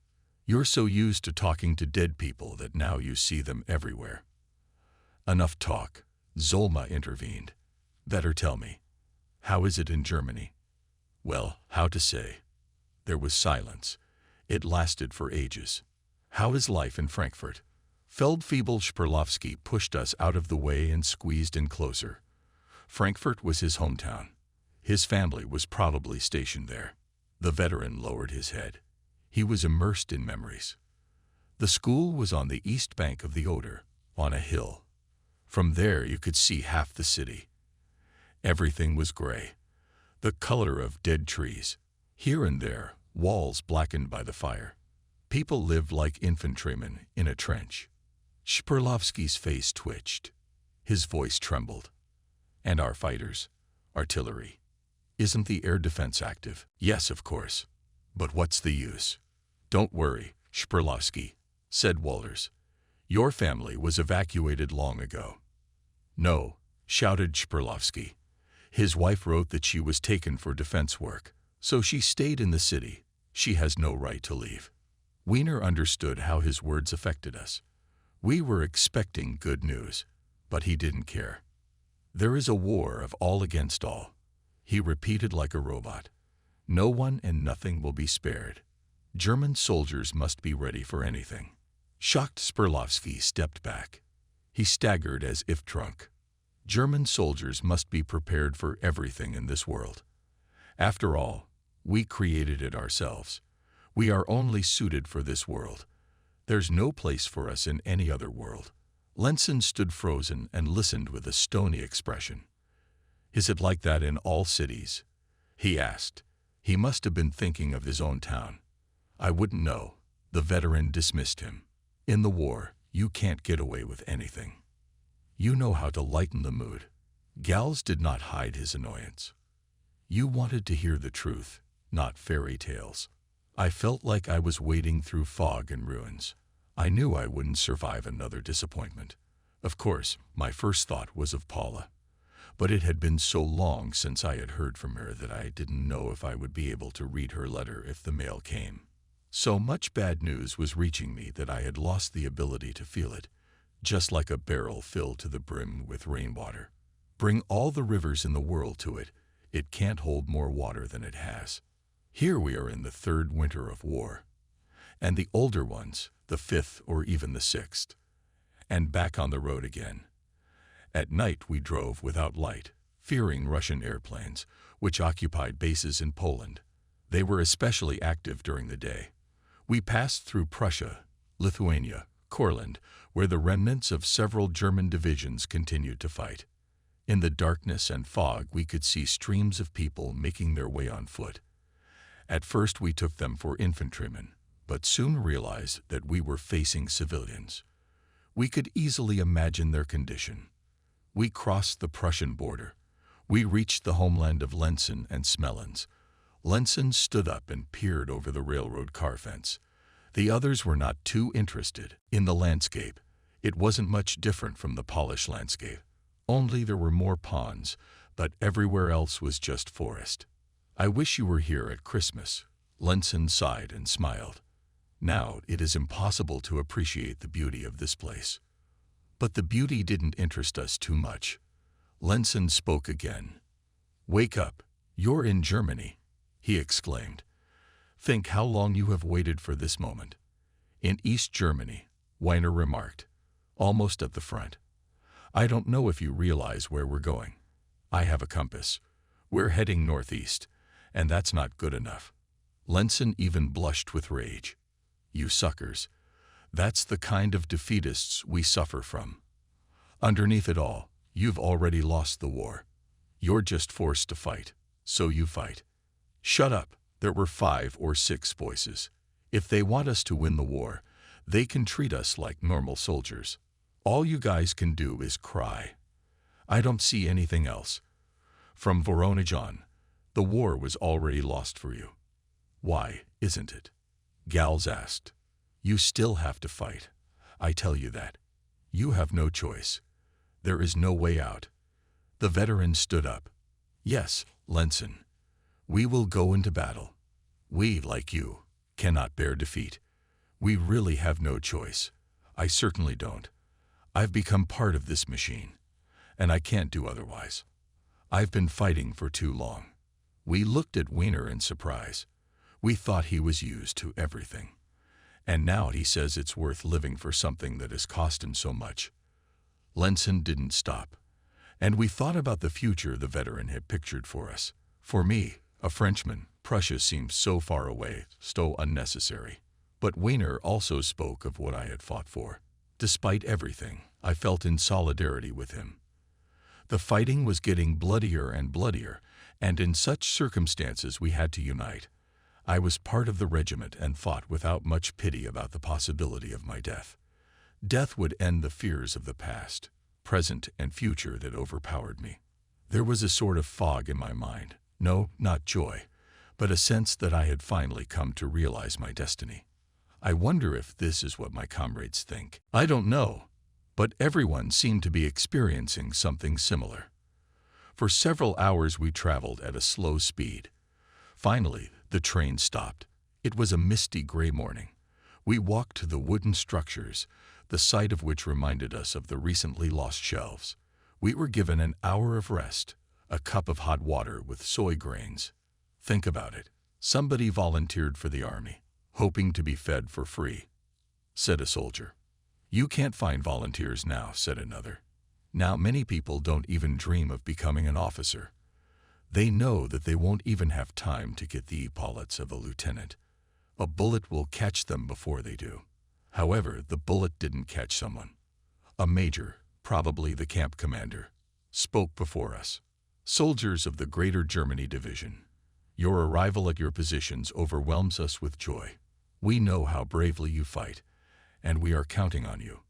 You're so used to talking to dead people that now you see them everywhere. Enough talk, Zolma intervened. Better tell me, how is it in Germany? Well, how to say? There was silence. It lasted for ages. How is life in Frankfurt? Feldfebel Sperlowski pushed us out of the way and squeezed in closer. Frankfurt was his hometown. His family was probably stationed there. The veteran lowered his head. He was immersed in memories. The school was on the east bank of the Oder, on a hill. From there you could see half the city. Everything was gray, the color of dead trees. Here and there, walls blackened by the fire. People lived like infantrymen in a trench. Sperlowski's face twitched. His voice trembled. And our fighters? Artillery. Isn't the air defense active? Yes, of course. But what's the use? Don't worry, Sperlowski, said Walters. Your family was evacuated long ago. No, shouted Sperlowski. His wife wrote that she was taken for defense work, so she stayed in the city. She has no right to leave. Wiener understood how his words affected us. We were expecting good news, but he didn't care. There is a war of all against all. He repeated like a robot. No one and nothing will be spared. German soldiers must be ready for anything. Shocked, Sperlowski stepped back. He staggered as if drunk. German soldiers must be prepared for everything in this world. After all, we created it ourselves. We are only suited for this world. There's no place for us in any other world. Lenson stood frozen and listened with a stony expression. Is it like that in all cities? He asked. He must have been thinking of his own town. I wouldn't know. The veteran dismissed him. In the war, you can't get away with anything. You know how to lighten the mood. Gals did not hide his annoyance. You wanted to hear the truth, not fairy tales. I felt like I was wading through fog and ruins. I knew I wouldn't survive another disappointment. Of course, my first thought was of Paula. But it had been so long since I had heard from her that I didn't know if I would be able to read her letter if the mail came. So much bad news was reaching me that I had lost the ability to feel it, just like a barrel filled to the brim with rainwater. Bring all the rivers in the world to it, it can't hold more water than it has. Here we are in the third winter of war, and the older ones, the fifth or even the sixth, and back on the road again. At night we drove without light, fearing Russian airplanes, which occupied bases in Poland. They were especially active during the day. We passed through Prussia, Lithuania, Courland, where the remnants of several German divisions continued to fight. In the darkness and fog we could see streams of people making their way on foot. At first we took them for infantrymen, but soon realized that we were facing civilians. We could easily imagine their condition. We crossed the Prussian border. We reached the homeland of Lenson and Smellens. Lenson stood up and peered over the railroad car fence. The others were not too interested in the landscape. It wasn't much different from the Polish landscape. Only there were more ponds, but everywhere else was just forest. I wish you were here at Christmas. Lenson sighed and smiled. Now it is impossible to appreciate the beauty of this place. But the beauty didn't interest us too much. Lenson spoke again. Wake up, you're in Germany, he exclaimed. Think how long you have waited for this moment. In East Germany, Weiner remarked, almost at the front. I don't know if you realize where we're going. I have a compass. We're heading northeast, and that's not good enough. Lenson even blushed with rage. You suckers. That's the kind of defeatists we suffer from. Underneath it all, you've already lost the war. You're just forced to fight, so you fight. Shut up, there were 5 or 6 voices. If they want us to win the war, they can treat us like normal soldiers. All you guys can do is cry. I don't see anything else. From Voronezh on, the war was already lost for you. Why, isn't it? Gals asked. You still have to fight. I tell you that. You have no choice. There is no way out. The veteran stood up. Yes, Lenson. We will go into battle. We, like you, cannot bear defeat. We really have no choice. I certainly don't. I've become part of this machine, and I can't do otherwise. I've been fighting for too long. We looked at Weiner in surprise. We thought he was used to everything. And now he says it's worth living for something that has cost him so much. Lenson didn't stop. And we thought about the future the veteran had pictured for us. For me, a Frenchman, Prussia seemed so far away, so unnecessary. But Weiner also spoke of what I had fought for. Despite everything, I felt in solidarity with him. The fighting was getting bloodier and bloodier, and in such circumstances we had to unite. I was part of the regiment and fought without much pity about the possibility of my death. Death would end the fears of the past, present, and future that overpowered me. There was a sort of fog in my mind. No, not joy, but a sense that I had finally come to realize my destiny. I wonder if this is what my comrades think. I don't know, but everyone seemed to be experiencing something similar. For several hours we traveled at a slow speed. Finally, the train stopped. It was a misty gray morning. We walked to the wooden structures, the sight of which reminded us of the recently lost shelves. We were given an hour of rest, a cup of hot water with soy grains. Think about it. Somebody volunteered for the army, hoping to be fed for free, said a soldier. You can't find volunteers now, said another. Now many people don't even dream of becoming an officer. They know that they won't even have time to get the epaulets of a lieutenant. A bullet will catch them before they do. However, the bullet didn't catch someone. A major, probably the camp commander, spoke before us. Soldiers of the Greater Germany Division, your arrival at your positions overwhelms us with joy. We know how bravely you fight, and we are counting on you.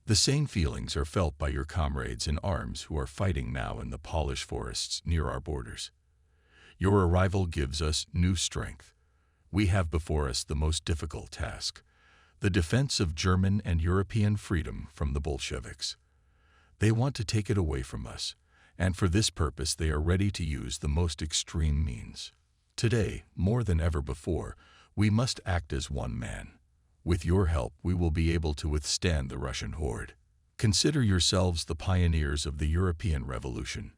The same feelings are felt by your comrades in arms who are fighting now in the Polish forests near our borders. Your arrival gives us new strength. We have before us the most difficult task, the defense of German and European freedom from the Bolsheviks. They want to take it away from us, and for this purpose they are ready to use the most extreme means. Today, more than ever before, we must act as one man. With your help, we will be able to withstand the Russian horde. Consider yourselves the pioneers of the European Revolution.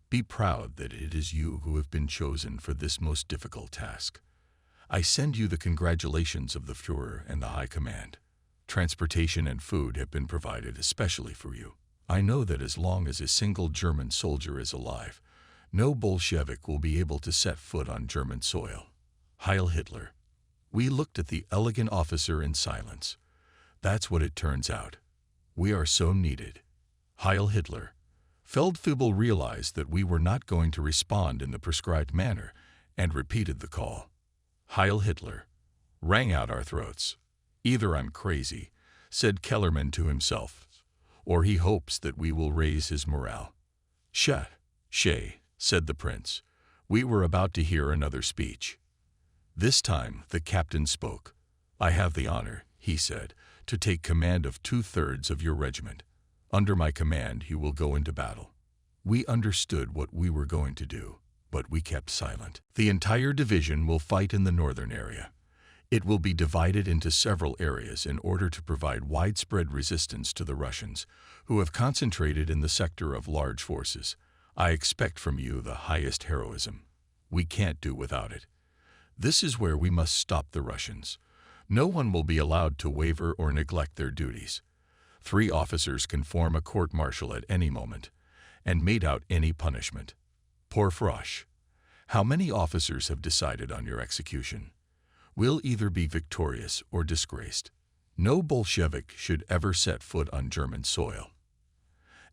Be proud that it is you who have been chosen for this most difficult task. I send you the congratulations of the Führer and the High Command. Transportation and food have been provided especially for you. I know that as long as a single German soldier is alive, no Bolshevik will be able to set foot on German soil. Heil Hitler. We looked at the elegant officer in silence. That's what it turns out. We are so needed. Heil Hitler. Feldfebel realized that we were not going to respond in the prescribed manner and repeated the call. Heil Hitler rang out our throats. Either I'm crazy, said Kellerman to himself, or he hopes that we will raise his morale. Shay, said the prince. We were about to hear another speech. This time the captain spoke. I have the honor, he said, to take command of 2/3 of your regiment. Under my command you will go into battle. We understood what we were going to do, but we kept silent. The entire division will fight in the northern area. It will be divided into several areas in order to provide widespread resistance to the Russians, who have concentrated in the sector of large forces. I expect from you the highest heroism. We can't do without it. This is where we must stop the Russians. No one will be allowed to waver or neglect their duties. 3 officers can form a court-martial at any moment and mete out any punishment. Poor Frosch. How many officers have decided on your execution? We'll either be victorious or disgraced. No Bolshevik should ever set foot on German soil.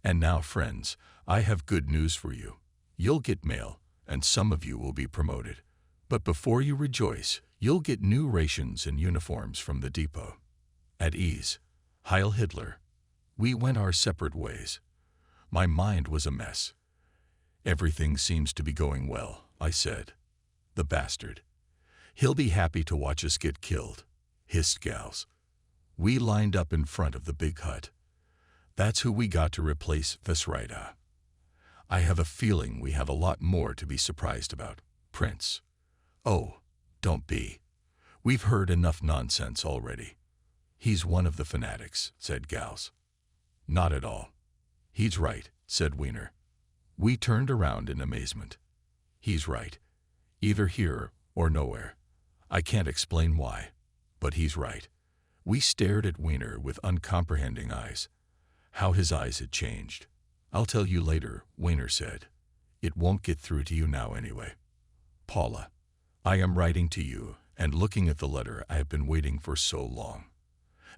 And now, friends, I have good news for you. You'll get mail, and some of you will be promoted. But before you rejoice, you'll get new rations and uniforms from the depot. At ease. Heil Hitler. We went our separate ways. My mind was a mess. Everything seems to be going well, I said. The bastard. He'll be happy to watch us get killed, hissed Gals. We lined up in front of the big hut. That's who we got to replace Vesrida. I have a feeling we have a lot more to be surprised about, Prince. Oh, don't be. We've heard enough nonsense already. He's one of the fanatics, said Gauss. Not at all. He's right, said Wiener. We turned around in amazement. He's right. Either here or nowhere. I can't explain why, but he's right. We stared at Wiener with uncomprehending eyes. How his eyes had changed. I'll tell you later, Wiener said. It won't get through to you now anyway. Paula, I am writing to you and looking at the letter I have been waiting for so long.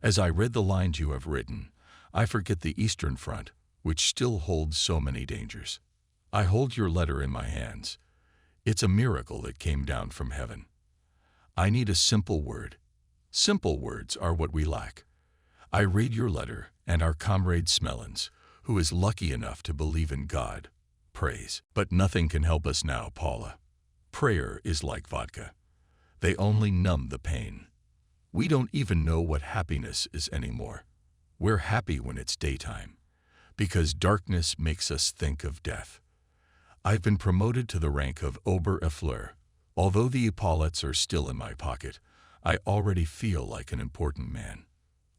As I read the lines you have written, I forget the Eastern Front, which still holds so many dangers. I hold your letter in my hands. It's a miracle it came down from heaven. I need a simple word. Simple words are what we lack. I read your letter, and our comrade Smellens, who is lucky enough to believe in God, prays. But nothing can help us now, Paula. Prayer is like vodka. They only numb the pain. We don't even know what happiness is anymore. We're happy when it's daytime, because darkness makes us think of death. I've been promoted to the rank of Ober-Effleur. Although the epaulets are still in my pocket, I already feel like an important man.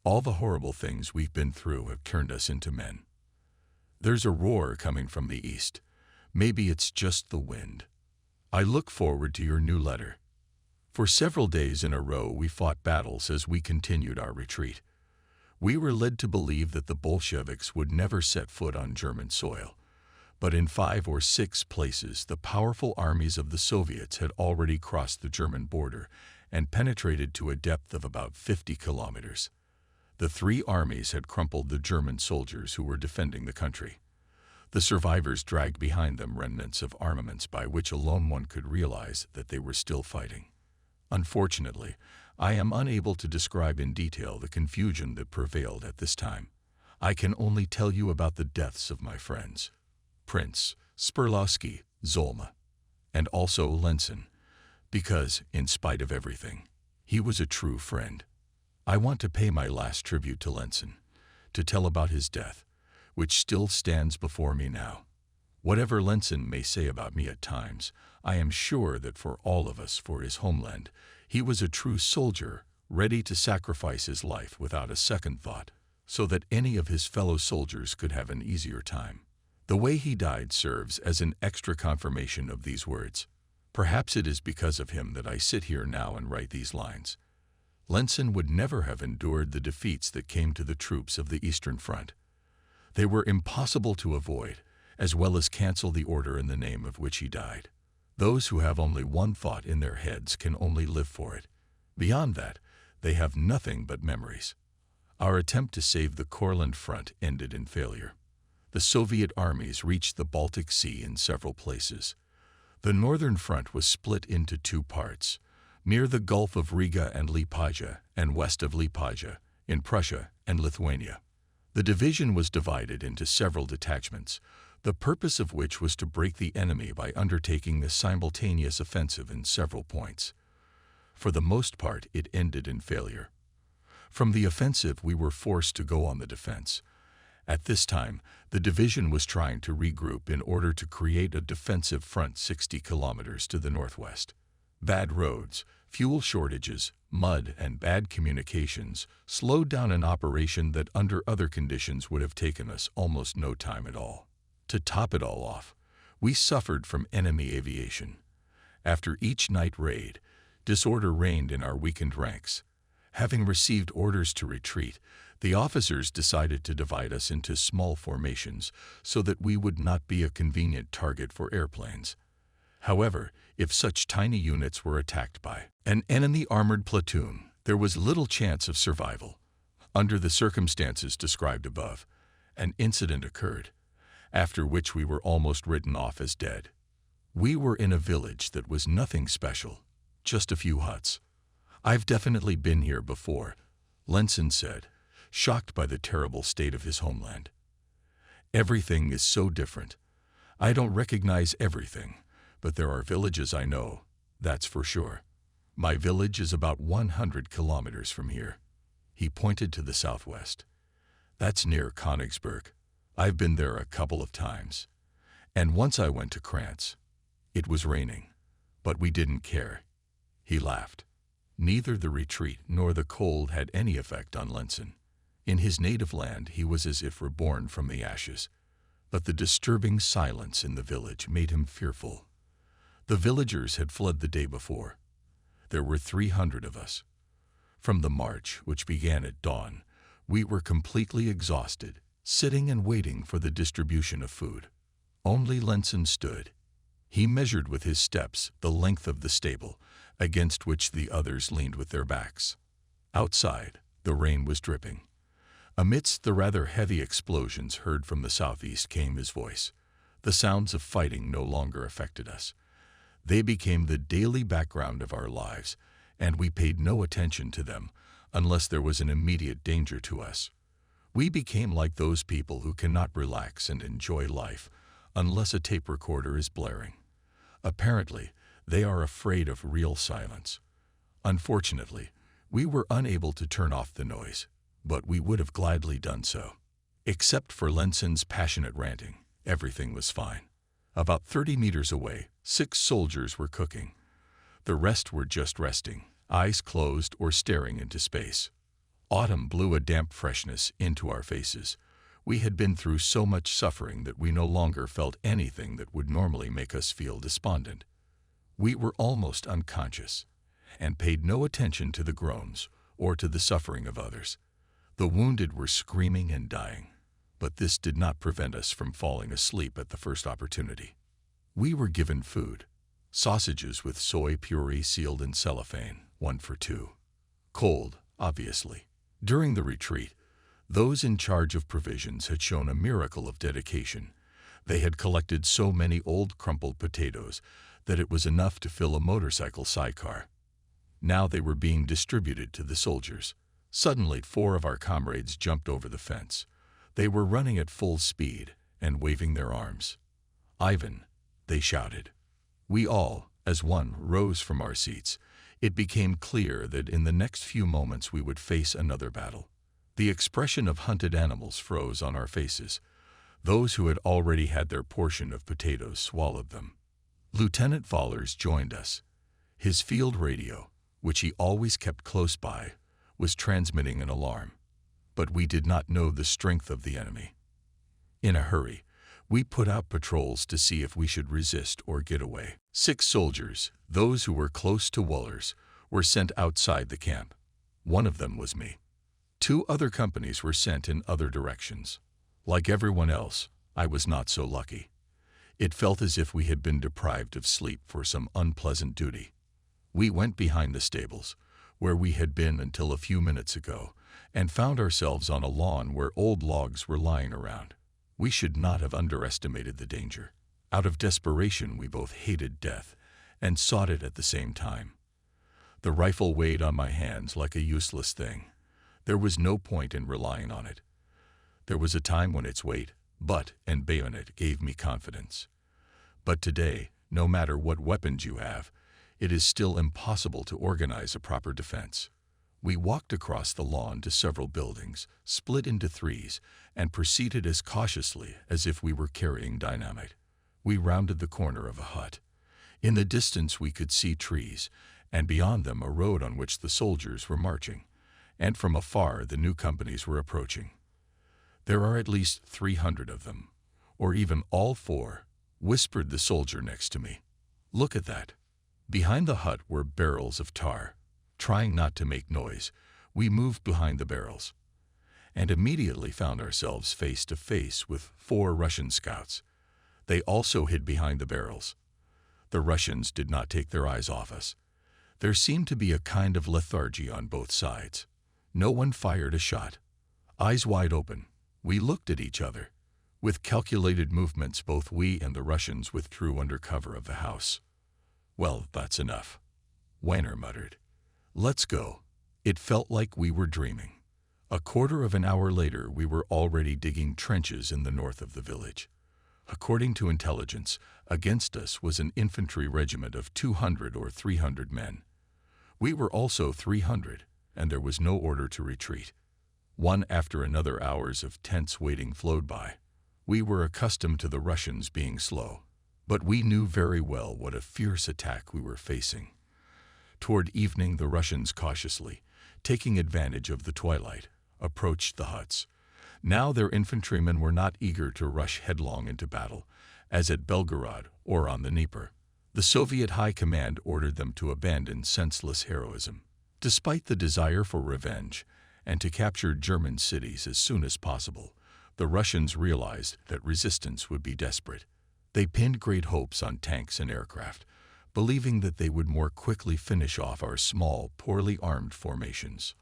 All the horrible things we've been through have turned us into men. There's a roar coming from the east. Maybe it's just the wind. I look forward to your new letter. For several days in a row we fought battles as we continued our retreat. We were led to believe that the Bolsheviks would never set foot on German soil. But in 5 or 6 places the powerful armies of the Soviets had already crossed the German border and penetrated to a depth of about 50 kilometers. The 3 armies had crumpled the German soldiers who were defending the country. The survivors dragged behind them remnants of armaments by which alone one could realize that they were still fighting. Unfortunately, I am unable to describe in detail the confusion that prevailed at this time. I can only tell you about the deaths of my friends, Prince, Sperlowski, Zolma, and also Lensen, because, in spite of everything, he was a true friend. I want to pay my last tribute to Lensen, to tell about his death, which still stands before me now. Whatever Lensen may say about me at times, I am sure that for all of us, for his homeland, he was a true soldier, ready to sacrifice his life without a second thought, so that any of his fellow soldiers could have an easier time. The way he died serves as an extra confirmation of these words. Perhaps it is because of him that I sit here now and write these lines. Lensen would never have endured the defeats that came to the troops of the Eastern Front. They were impossible to avoid, as well as cancel the order in the name of which he died. Those who have only one thought in their heads can only live for it. Beyond that, they have nothing but memories. Our attempt to save the Courland Front ended in failure. The Soviet armies reached the Baltic Sea in several places. The Northern Front was split into 2 parts, near the Gulf of Riga and Liepaja, and west of Liepaja, in Prussia and Lithuania. The division was divided into several detachments, the purpose of which was to break the enemy by undertaking the simultaneous offensive in several points. For the most part, it ended in failure. From the offensive, we were forced to go on the defense. At this time, the division was trying to regroup in order to create a defensive front 60 kilometers to the northwest. Bad roads, fuel shortages, mud, and bad communications slowed down an operation that under other conditions would have taken us almost no time at all. To top it all off, we suffered from enemy aviation. After each night raid, disorder reigned in our weakened ranks. Having received orders to retreat, the officers decided to divide us into small formations so that we would not be a convenient target for airplanes. However, if such tiny units were attacked by an enemy armored platoon, there was little chance of survival. Under the circumstances described above, an incident occurred, after which we were almost written off as dead. We were in a village that was nothing special, just a few huts. "I've definitely been here before," Lensen said, shocked by the terrible state of his homeland. "Everything is so different. I don't recognize everything, but there are villages I know, that's for sure. My village is about 100 kilometers from here." He pointed to the southwest. "That's near Königsberg. I've been there a couple of times. And once I went to Krantz. It was raining, but we didn't care." He laughed. Neither the retreat nor the cold had any effect on Lenson. In his native land, he was as if reborn from the ashes. But the disturbing silence in the village made him fearful. The villagers had fled the day before. There were 300 of us. From the march, which began at dawn, we were completely exhausted, sitting and waiting for the distribution of food. Only Lenson stood. He measured with his steps the length of the stable, against which the others leaned with their backs. Outside, the rain was dripping. Amidst the rather heavy explosions heard from the southeast came his voice. The sounds of fighting no longer affected us. They became the daily background of our lives, and we paid no attention to them unless there was an immediate danger to us. We became like those people who cannot relax and enjoy life unless a tape recorder is blaring. Apparently, they are afraid of real silence. Unfortunately, we were unable to turn off the noise, but we would have gladly done so. Except for Lenson's passionate ranting, everything was fine. About 30 meters away, 6 soldiers were cooking. The rest were just resting, eyes closed or staring into space. Autumn blew a damp freshness into our faces. We had been through so much suffering that we no longer felt anything that would normally make us feel despondent. We were almost unconscious and paid no attention to the groans or to the suffering of others. The wounded were screaming and dying, but this did not prevent us from falling asleep at the first opportunity. We were given food, sausages with soy puree sealed in cellophane, 1 for 2. Cold, obviously. During the retreat, those in charge of provisions had shown a miracle of dedication. They had collected so many old crumpled potatoes that it was enough to fill a motorcycle sidecar. Now they were being distributed to the soldiers. Suddenly, 4 of our comrades jumped over the fence. They were running at full speed and waving their arms. "Ivan," they shouted. We all, as one, rose from our seats. It became clear that in the next few moments we would face another battle. The expression of hunted animals froze on our faces. Those who had already had their portion of potatoes swallowed them. Lieutenant Fallers joined us. His field radio, which he always kept close by, was transmitting an alarm. But we did not know the strength of the enemy. In a hurry, we put out patrols to see if we should resist or get away. 6 soldiers, those who were close to Wohlers, were sent outside the camp. One of them was me. 2 other companies were sent in other directions. Like everyone else, I was not so lucky. It felt as if we had been deprived of sleep for some unpleasant duty. We went behind the stables, where we had been until a few minutes ago, and found ourselves on a lawn where old logs were lying around. We should not have underestimated the danger. Out of desperation, we both hated death and sought it at the same time. The rifle weighed on my hands like a useless thing. There was no point in relying on it. There was a time when its weight, butt, and bayonet gave me confidence. But today, no matter what weapons you have, it is still impossible to organize a proper defense. We walked across the lawn to several buildings, split into 3s, and proceeded as cautiously as if we were carrying dynamite. We rounded the corner of a hut. In the distance we could see trees, and beyond them a road on which the soldiers were marching, and from afar the new companies were approaching. "There are at least 300 of them, or even all 4, whispered the soldier next to me. "Look at that." Behind the hut were barrels of tar. Trying not to make noise, we moved behind the barrels, and immediately found ourselves face to face with 4 Russian scouts. They also hid behind the barrels. The Russians did not take their eyes off us. There seemed to be a kind of lethargy on both sides. No one fired a shot. Eyes wide open, we looked at each other. With calculated movements, both we and the Russians withdrew under cover of the house. "Well, that's enough," Weiner muttered. "Let's go." It felt like we were dreaming. A quarter of an hour later, we were already digging trenches in the north of the village. According to intelligence, against us was an infantry regiment of 200 or 300 men. We were also 300, and there was no order to retreat. One after another hours of tense waiting flowed by. We were accustomed to the Russians being slow, but we knew very well what a fierce attack we were facing. Toward evening, the Russians cautiously, taking advantage of the twilight, approached the huts. Now their infantrymen were not eager to rush headlong into battle, as at Belgorod or on the Dnieper. The Soviet High Command ordered them to abandon senseless heroism. Despite the desire for revenge and to capture German cities as soon as possible, the Russians realized that resistance would be desperate. They pinned great hopes on tanks and aircraft, believing that they would more quickly finish off our small, poorly armed formations.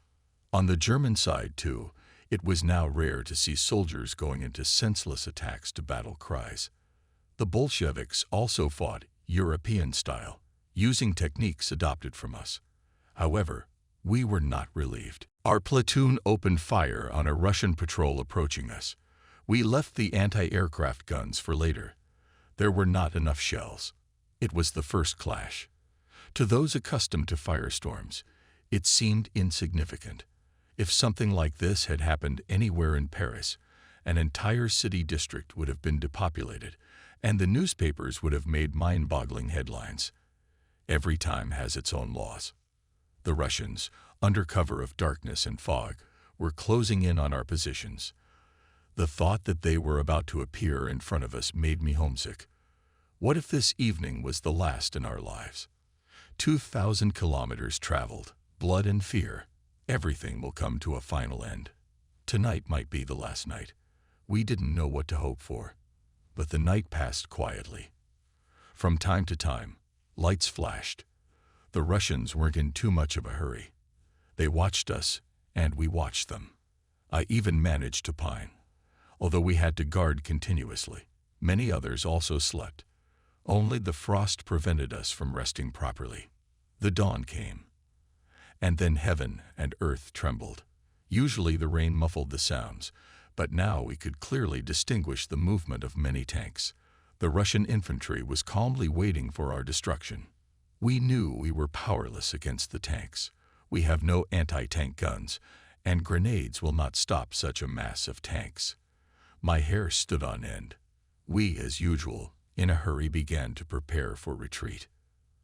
On the German side, too, it was now rare to see soldiers going into senseless attacks to battle cries. The Bolsheviks also fought European style, using techniques adopted from us. However, we were not relieved. Our platoon opened fire on a Russian patrol approaching us. We left the anti-aircraft guns for later. There were not enough shells. It was the first clash. To those accustomed to firestorms, it seemed insignificant. If something like this had happened anywhere in Paris, an entire city district would have been depopulated, and the newspapers would have made mind-boggling headlines. Every time has its own laws. The Russians, under cover of darkness and fog, were closing in on our positions. The thought that they were about to appear in front of us made me homesick. What if this evening was the last in our lives? 2,000 kilometers traveled, blood and fear. Everything will come to a final end. Tonight might be the last night. We didn't know what to hope for. But the night passed quietly. From time to time, lights flashed. The Russians weren't in too much of a hurry. They watched us, and we watched them. I even managed to pine. Although we had to guard continuously, many others also slept. Only the frost prevented us from resting properly. The dawn came. And then heaven and earth trembled. Usually the rain muffled the sounds, but now we could clearly distinguish the movement of many tanks. The Russian infantry was calmly waiting for our destruction. We knew we were powerless against the tanks. We have no anti-tank guns, and grenades will not stop such a mass of tanks. My hair stood on end. We, as usual, in a hurry began to prepare for retreat.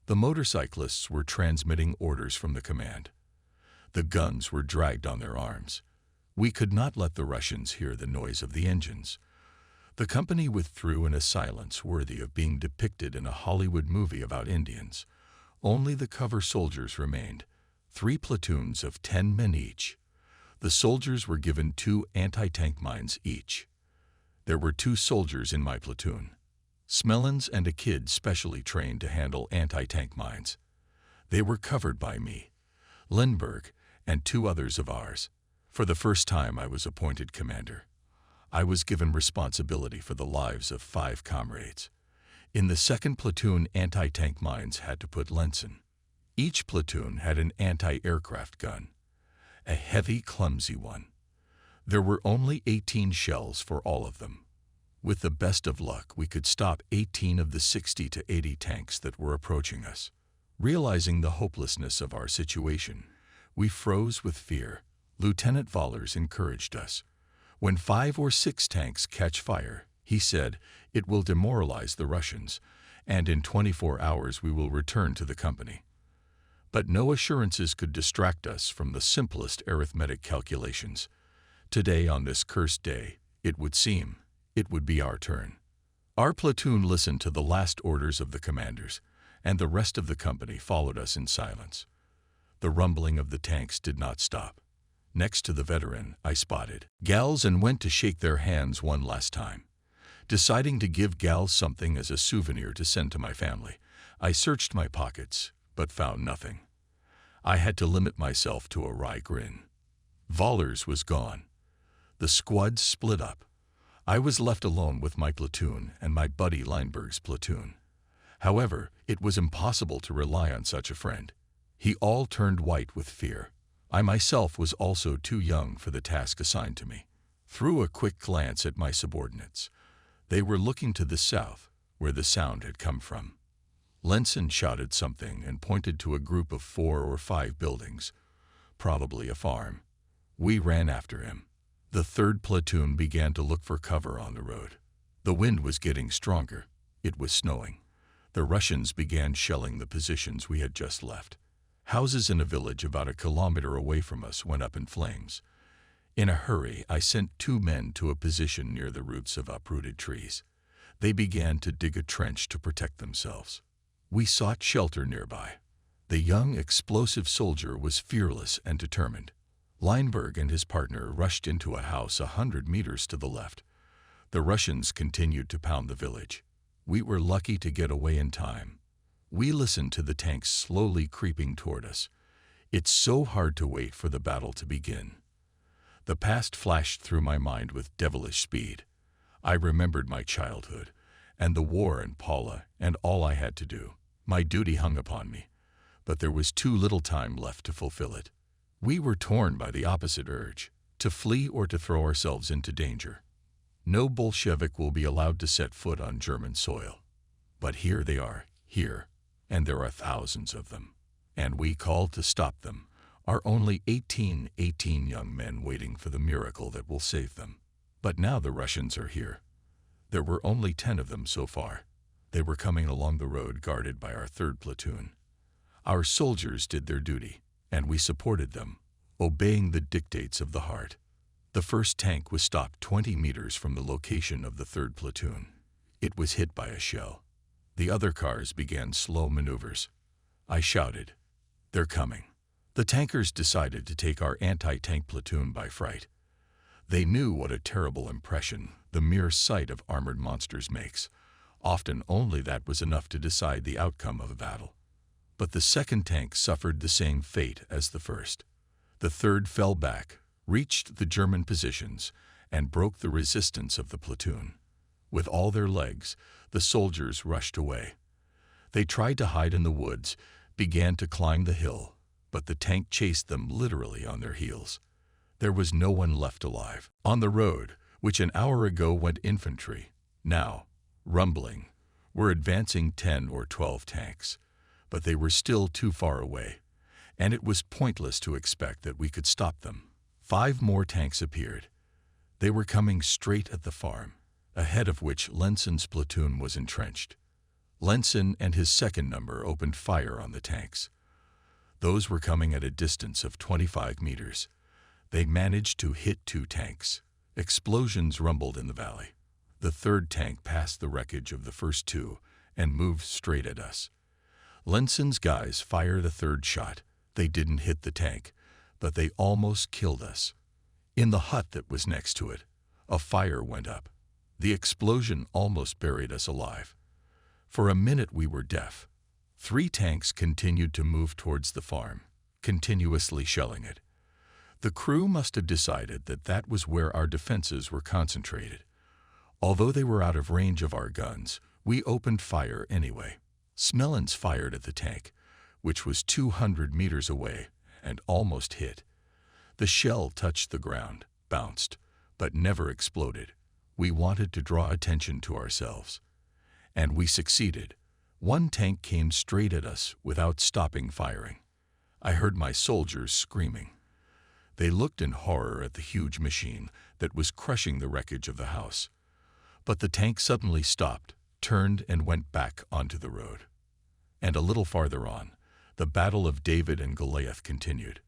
The motorcyclists were transmitting orders from the command. The guns were dragged on their arms. We could not let the Russians hear the noise of the engines. The company withdrew in a silence worthy of being depicted in a Hollywood movie about Indians. Only the cover soldiers remained, 3 platoons of 10 men each. The soldiers were given 2 anti-tank mines each. There were 2 soldiers in my platoon, Smellens and a kid specially trained to handle anti-tank mines. They were covered by me, Lindbergh, and 2 others of ours. For the first time I was appointed commander. I was given responsibility for the lives of 5 comrades. In the 2nd platoon, anti-tank mines had to put Lenson. Each platoon had an anti-aircraft gun, a heavy, clumsy one. There were only 18 shells for all of them. With the best of luck, we could stop 18 of the 60 to 80 tanks that were approaching us. Realizing the hopelessness of our situation, we froze with fear. Lieutenant Vollers encouraged us. When 5 or 6 tanks catch fire, he said, it will demoralize the Russians, and in 24 hours we will return to the company. But no assurances could distract us from the simplest arithmetic calculations. Today, on this cursed day, it would seem, it would be our turn. Our platoon listened to the last orders of the commanders, and the rest of the company followed us in silence. The rumbling of the tanks did not stop. Next to the veteran, I spotted Gals and went to shake their hands one last time. Deciding to give Gals something as a souvenir to send to my family, I searched my pockets, but found nothing. I had to limit myself to a wry grin. Vollers was gone. The squad split up. I was left alone with my platoon and my buddy Lindbergh's platoon. However, it was impossible to rely on such a friend. He all turned white with fear. I myself was also too young for the task assigned to me. Threw a quick glance at my subordinates. They were looking to the south, where the sound had come from. Lenson shouted something and pointed to a group of 4 or 5 buildings, probably a farm. We ran after him. The 3rd platoon began to look for cover on the road. The wind was getting stronger. It was snowing. The Russians began shelling the positions we had just left. Houses in a village about a kilometer away from us went up in flames. In a hurry, I sent 2 men to a position near the roots of uprooted trees. They began to dig a trench to protect themselves. We sought shelter nearby. The young, explosive soldier was fearless and determined. Leinberg and his partner rushed into a house 100 meters to the left. The Russians continued to pound the village. We were lucky to get away in time. We listened to the tanks slowly creeping toward us. It's so hard to wait for the battle to begin. The past flashed through my mind with devilish speed. I remembered my childhood, and the war in Paula, and all I had to do. My duty hung upon me, but there was too little time left to fulfill it. We were torn by the opposite urge, to flee or to throw ourselves into danger. No Bolshevik will be allowed to set foot on German soil. But here they are, here, and there are thousands of them. And we called to stop them, are only 18 young men waiting for the miracle that will save them. But now the Russians are here. There were only 10 of them so far. They were coming along the road guarded by our 3rd platoon. Our soldiers did their duty, and we supported them, obeying the dictates of the heart. The first tank was stopped 20 meters from the location of the 3rd platoon. It was hit by a shell. The other cars began slow maneuvers. I shouted, "They're coming." The tankers decided to take our anti-tank platoon by fright. They knew what a terrible impression the mere sight of armored monsters makes. Often only that was enough to decide the outcome of a battle. But the 2nd tank suffered the same fate as the 1st. The 3rd fell back, reached the German positions, and broke the resistance of the platoon. With all their legs, the soldiers rushed away. They tried to hide in the woods, began to climb the hill, but the tank chased them literally on their heels. There was no one left alive. On the road, which an hour ago went infantry, now, rumbling, were advancing 10 or 12 tanks. But they were still too far away, and it was pointless to expect that we could stop them. 5 more tanks appeared. They were coming straight at the farm, ahead of which Lenson's platoon was entrenched. Lenson and his 2nd number opened fire on the tanks. Those were coming at a distance of 25 meters. They managed to hit 2 tanks. Explosions rumbled in the valley. The 3rd tank passed the wreckage of the first 2 and moved straight at us. Lenson's guys fired a 3rd shot. They didn't hit the tank, but they almost killed us. In the hut that was next to it, a fire went up. The explosion almost buried us alive. For a minute we were deaf. 3 tanks continued to move towards the farm, continuously shelling it. The crew must have decided that that was where our defenses were concentrated. Although they were out of range of our guns, we opened fire anyway. Smellens fired at the tank, which was 200 meters away, and almost hit. The shell touched the ground, bounced, but never exploded. We wanted to draw attention to ourselves. And we succeeded. 1 tank came straight at us without stopping firing. I heard my soldiers screaming. They looked in horror at the huge machine that was crushing the wreckage of the house. But the tank suddenly stopped, turned, and went back onto the road. And a little farther on, the Battle of David and Goliath continued.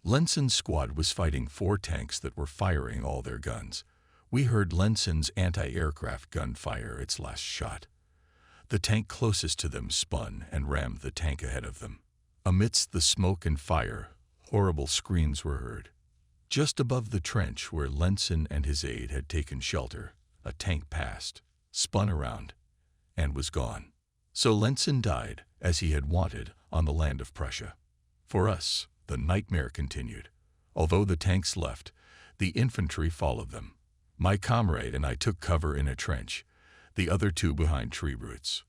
Lenson's squad was fighting 4 tanks that were firing all their guns. We heard Lenson's anti-aircraft gun fire its last shot. The tank closest to them spun and rammed the tank ahead of them. Amidst the smoke and fire, horrible screams were heard. Just above the trench where Lenson and his aide had taken shelter, a tank passed, spun around, and was gone. So Lenson died, as he had wanted, on the land of Prussia. For us, the nightmare continued. Although the tanks left, the infantry followed them. My comrade and I took cover in a trench, the other 2 behind tree roots.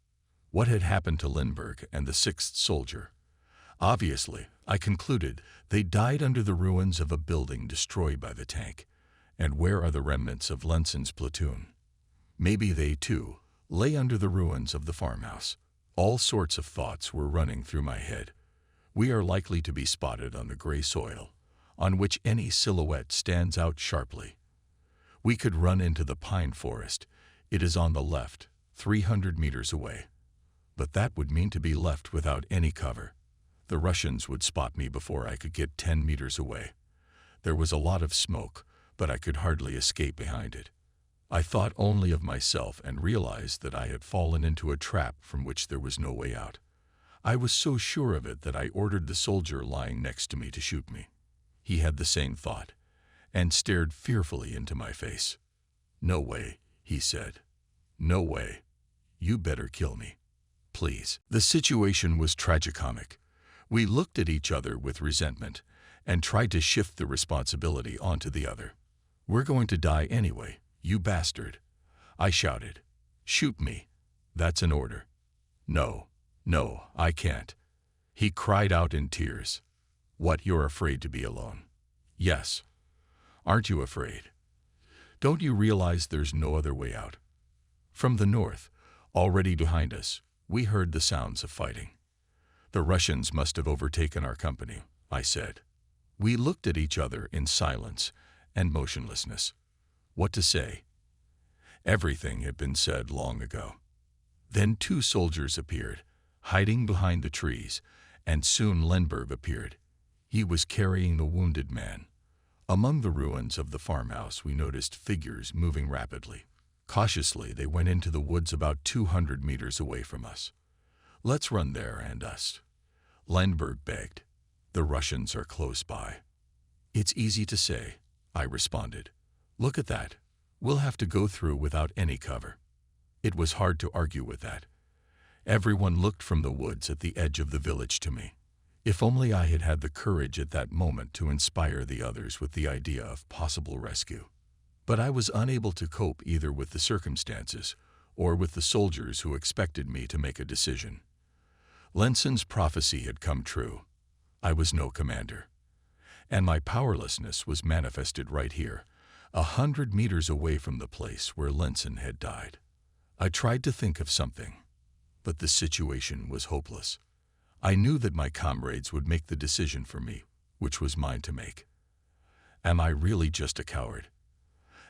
What had happened to Lindbergh and the 6th soldier? Obviously, I concluded, they died under the ruins of a building destroyed by the tank. And where are the remnants of Lenson's platoon? Maybe they, too, lay under the ruins of the farmhouse. All sorts of thoughts were running through my head. We are likely to be spotted on the gray soil, on which any silhouette stands out sharply. We could run into the pine forest. It is on the left, 300 meters away. But that would mean to be left without any cover. The Russians would spot me before I could get 10 meters away. There was a lot of smoke, but I could hardly escape behind it. I thought only of myself and realized that I had fallen into a trap from which there was no way out. I was so sure of it that I ordered the soldier lying next to me to shoot me. He had the same thought, and stared fearfully into my face. "No way," he said. "No way. You better kill me. Please." The situation was tragicomic. We looked at each other with resentment and tried to shift the responsibility onto the other. "We're going to die anyway, you bastard," I shouted. "Shoot me. That's an order." "No, no, I can't," he cried out in tears. "What, you're afraid to be alone?" "Yes." "Aren't you afraid? Don't you realize there's no other way out?" From the north, already behind us, we heard the sounds of fighting. "The Russians must have overtaken our company," I said. We looked at each other in silence and motionlessness. What to say? Everything had been said long ago. Then 2 soldiers appeared, hiding behind the trees, and soon Lenberg appeared. He was carrying the wounded man. Among the ruins of the farmhouse we noticed figures moving rapidly. Cautiously they went into the woods about 200 meters away from us. "Let's run there and us," Lenberg begged. "The Russians are close by." "It's easy to say," I responded. "Look at that. We'll have to go through without any cover." It was hard to argue with that. Everyone looked from the woods at the edge of the village to me. If only I had had the courage at that moment to inspire the others with the idea of possible rescue. But I was unable to cope either with the circumstances or with the soldiers who expected me to make a decision. Lenson's prophecy had come true. I was no commander. And my powerlessness was manifested right here, 100 meters away from the place where Lenson had died. I tried to think of something, but the situation was hopeless. I knew that my comrades would make the decision for me, which was mine to make. Am I really just a coward?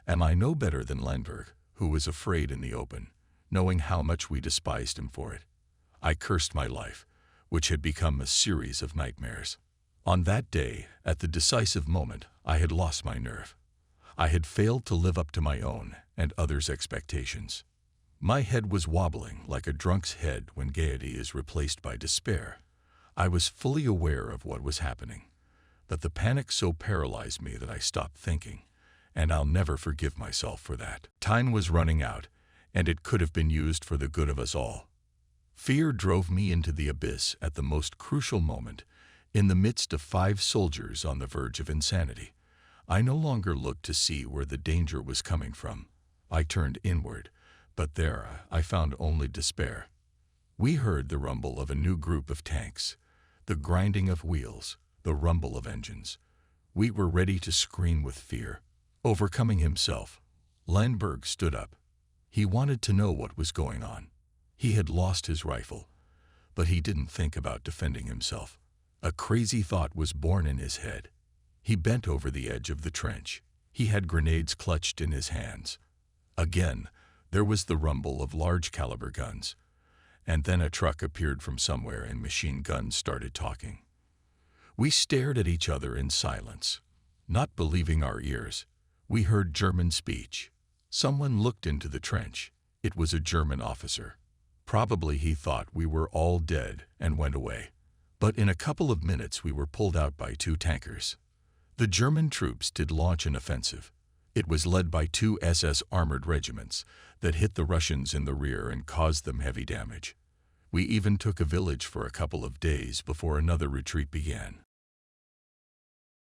Am I no better than Lenberg, who was afraid in the open, knowing how much we despised him for it? I cursed my life, which had become a series of nightmares. On that day, at the decisive moment, I had lost my nerve. I had failed to live up to my own and others' expectations. My head was wobbling like a drunk's head when gaiety is replaced by despair. I was fully aware of what was happening, that the panic so paralyzed me that I stopped thinking, and I'll never forgive myself for that. Time was running out, and it could have been used for the good of us all. Fear drove me into the abyss at the most crucial moment, in the midst of 5 soldiers on the verge of insanity. I no longer looked to see where the danger was coming from. I turned inward, but there I found only despair. We heard the rumble of a new group of tanks, the grinding of wheels, the rumble of engines. We were ready to scream with fear. Overcoming himself, Lenberg stood up. He wanted to know what was going on. He had lost his rifle, but he didn't think about defending himself. A crazy thought was born in his head. He bent over the edge of the trench. He had grenades clutched in his hands. Again, there was the rumble of large-caliber guns. And then a truck appeared from somewhere and machine guns started talking. We stared at each other in silence, not believing our ears. We heard German speech. Someone looked into the trench. It was a German officer. Probably he thought we were all dead and went away. But in a couple of minutes we were pulled out by 2 tankers. The German troops did launch an offensive. It was led by 2 SS armored regiments that hit the Russians in the rear and caused them heavy damage. We even took a village for a couple of days before another retreat began.